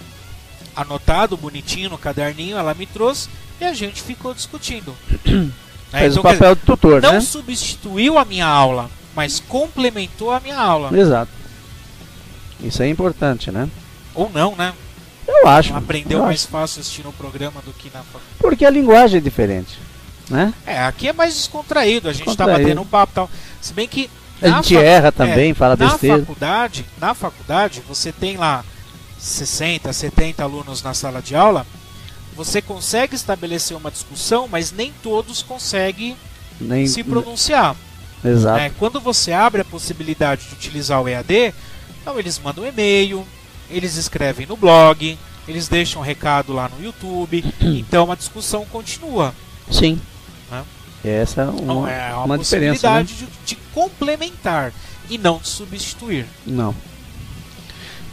Anotado, bonitinho no caderninho, ela me trouxe e a gente ficou discutindo. Fez o papel do tutor, não né? substituiu a minha aula, mas complementou a minha aula. Exato. Isso é importante, né? Ou não, né? Eu acho. Aprendeu mais fácil assistindo o programa do que na faculdade. Porque a linguagem é diferente, né? Aqui é mais descontraído, a gente tá batendo um papo e tal. Se bem que a gente erra também, fala besteira. Na faculdade, você tem lá 60, 70 alunos na sala de aula, você consegue estabelecer uma discussão, mas nem todos conseguem se pronunciar. Exato. Quando você abre a possibilidade de utilizar o EAD, então eles mandam um e-mail, eles escrevem no blog, eles deixam um recado lá no YouTube, então a discussão continua. Sim. Né? Essa é uma possibilidade diferença, né? de complementar e não de substituir. Não.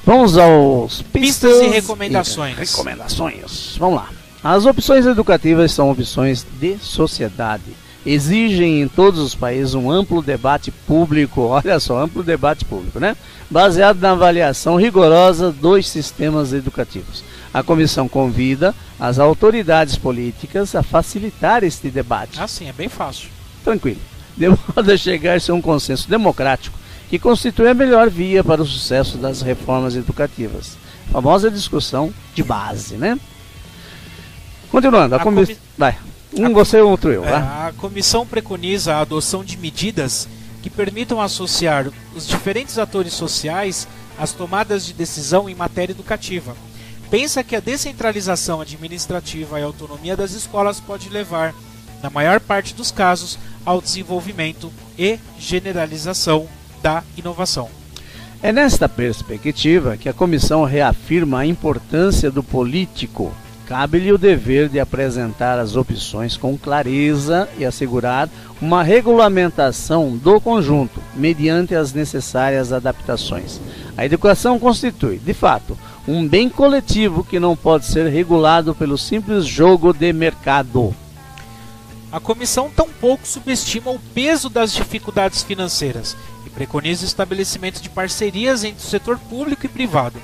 Vamos aos pistas e recomendações. Vamos lá. As opções educativas são opções de sociedade. Exigem em todos os países um amplo debate público, olha só, amplo debate público, né? Baseado na avaliação rigorosa dos sistemas educativos. A comissão convida as autoridades políticas a facilitar este debate. Sim, é bem fácil. Tranquilo. De modo a chegar-se a um consenso democrático que constitui a melhor via para o sucesso das reformas educativas. A famosa discussão de base, né? Continuando, vai. Você ou outro eu. A comissão preconiza a adoção de medidas que permitam associar os diferentes atores sociais às tomadas de decisão em matéria educativa. Pensa que a descentralização administrativa e a autonomia das escolas pode levar, na maior parte dos casos, ao desenvolvimento e generalização da inovação. É nesta perspectiva que a comissão reafirma a importância do político. Cabe-lhe o dever de apresentar as opções com clareza e assegurar uma regulamentação do conjunto, mediante as necessárias adaptações. A educação constitui, de fato, um bem coletivo que não pode ser regulado pelo simples jogo de mercado. A comissão tampouco subestima o peso das dificuldades financeiras e preconiza o estabelecimento de parcerias entre o setor público e privado.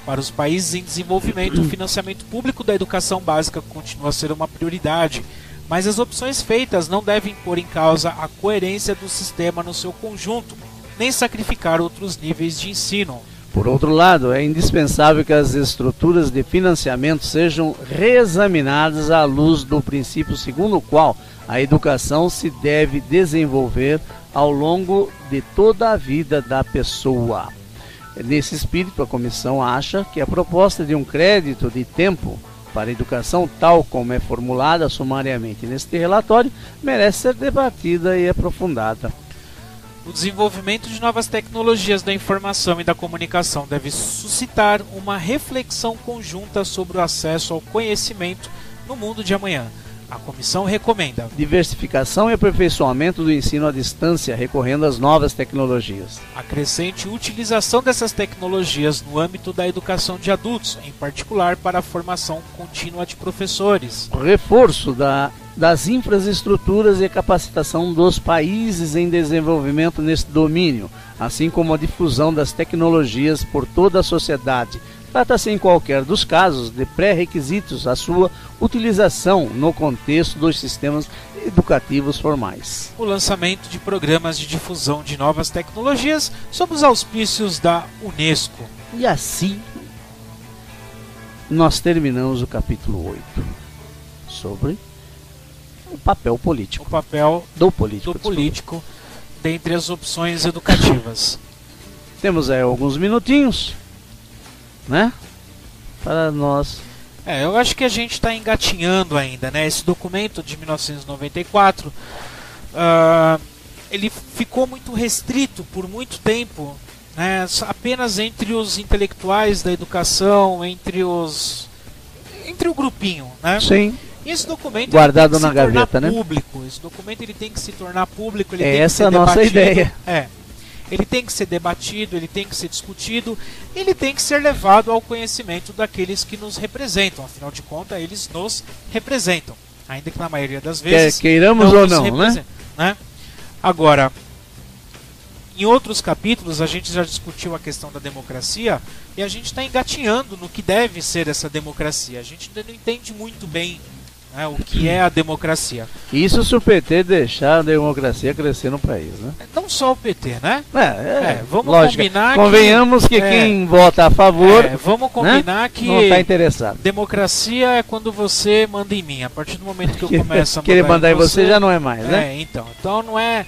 Para os países em desenvolvimento, o financiamento público da educação básica continua a ser uma prioridade, mas as opções feitas não devem pôr em causa a coerência do sistema no seu conjunto, nem sacrificar outros níveis de ensino. Por outro lado, é indispensável que as estruturas de financiamento sejam reexaminadas à luz do princípio segundo o qual a educação se deve desenvolver ao longo de toda a vida da pessoa. Nesse espírito, a comissão acha que a proposta de um crédito de tempo para a educação, tal como é formulada sumariamente neste relatório, merece ser debatida e aprofundada. O desenvolvimento de novas tecnologias da informação e da comunicação deve suscitar uma reflexão conjunta sobre o acesso ao conhecimento no mundo de amanhã. A comissão recomenda diversificação e aperfeiçoamento do ensino à distância, recorrendo às novas tecnologias. A crescente utilização dessas tecnologias no âmbito da educação de adultos, em particular para a formação contínua de professores. O reforço das infraestruturas e capacitação dos países em desenvolvimento neste domínio, assim como a difusão das tecnologias por toda a sociedade. Trata-se, em qualquer dos casos, de pré-requisitos à sua utilização no contexto dos sistemas educativos formais. O lançamento de programas de difusão de novas tecnologias sob os auspícios da Unesco. E assim, nós terminamos o capítulo 8, sobre o papel político. O papel do político dentre as opções educativas. Temos aí alguns minutinhos, né? Para nós. Eu acho que a gente está engatinhando ainda, né? Esse documento de 1994, ele ficou muito restrito por muito tempo, né? Apenas entre os intelectuais da educação, entre o grupinho, né? Sim. E esse documento guardado na gaveta, né? Público. Esse documento ele tem que se tornar público. Ele Essa é a nossa ideia. Ele tem que ser debatido, ele tem que ser discutido, ele tem que ser levado ao conhecimento daqueles que nos representam. Afinal de contas, eles nos representam. Ainda que na maioria das vezes... Queiramos ou não, né? Agora, em outros capítulos, a gente já discutiu a questão da democracia e a gente está engatinhando no que deve ser essa democracia. A gente ainda não entende muito bem né, o que é a democracia. Isso se o PT deixar a democracia crescer no país, né? Não só o PT, né? Vamos lógico. combinar Convenhamos que quem vota a favor, vamos combinar, né, que não está interessado. Democracia é quando você manda em mim. A partir do momento que eu começo a querer mandar em você já não é mais, né? Então não é,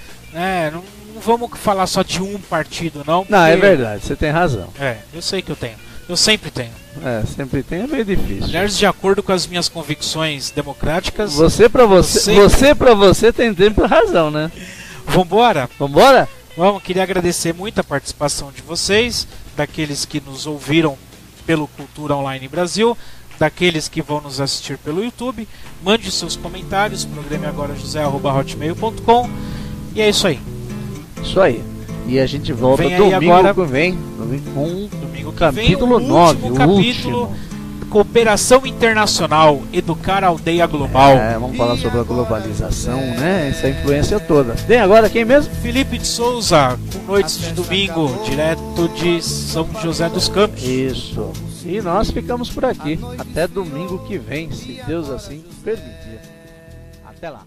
não vamos falar só de um partido, não. Não, é verdade, você tem razão. Eu sei que eu tenho. Eu sempre tenho. Sempre tem, é meio difícil. Aliás, de acordo com as minhas convicções democráticas. Você pra você tem tempo e razão, né? Vambora? Vambora? Vamos, queria agradecer muito a participação de vocês, daqueles que nos ouviram pelo Cultura Online Brasil, daqueles que vão nos assistir pelo YouTube. Mande seus comentários, programeagorajosé@hotmail.com. E é isso aí. Isso aí. E a gente volta domingo que vem com domingo que capítulo vem, 9, o capítulo Cooperação Internacional, Educar a Aldeia Global. Vamos falar sobre a globalização, né? Essa influência toda. Tem agora quem mesmo? Felipe de Souza, com Noites de Domingo, direto de São José dos Campos. Isso. E nós ficamos por aqui. Até domingo que vem, se Deus assim permitir. Até lá.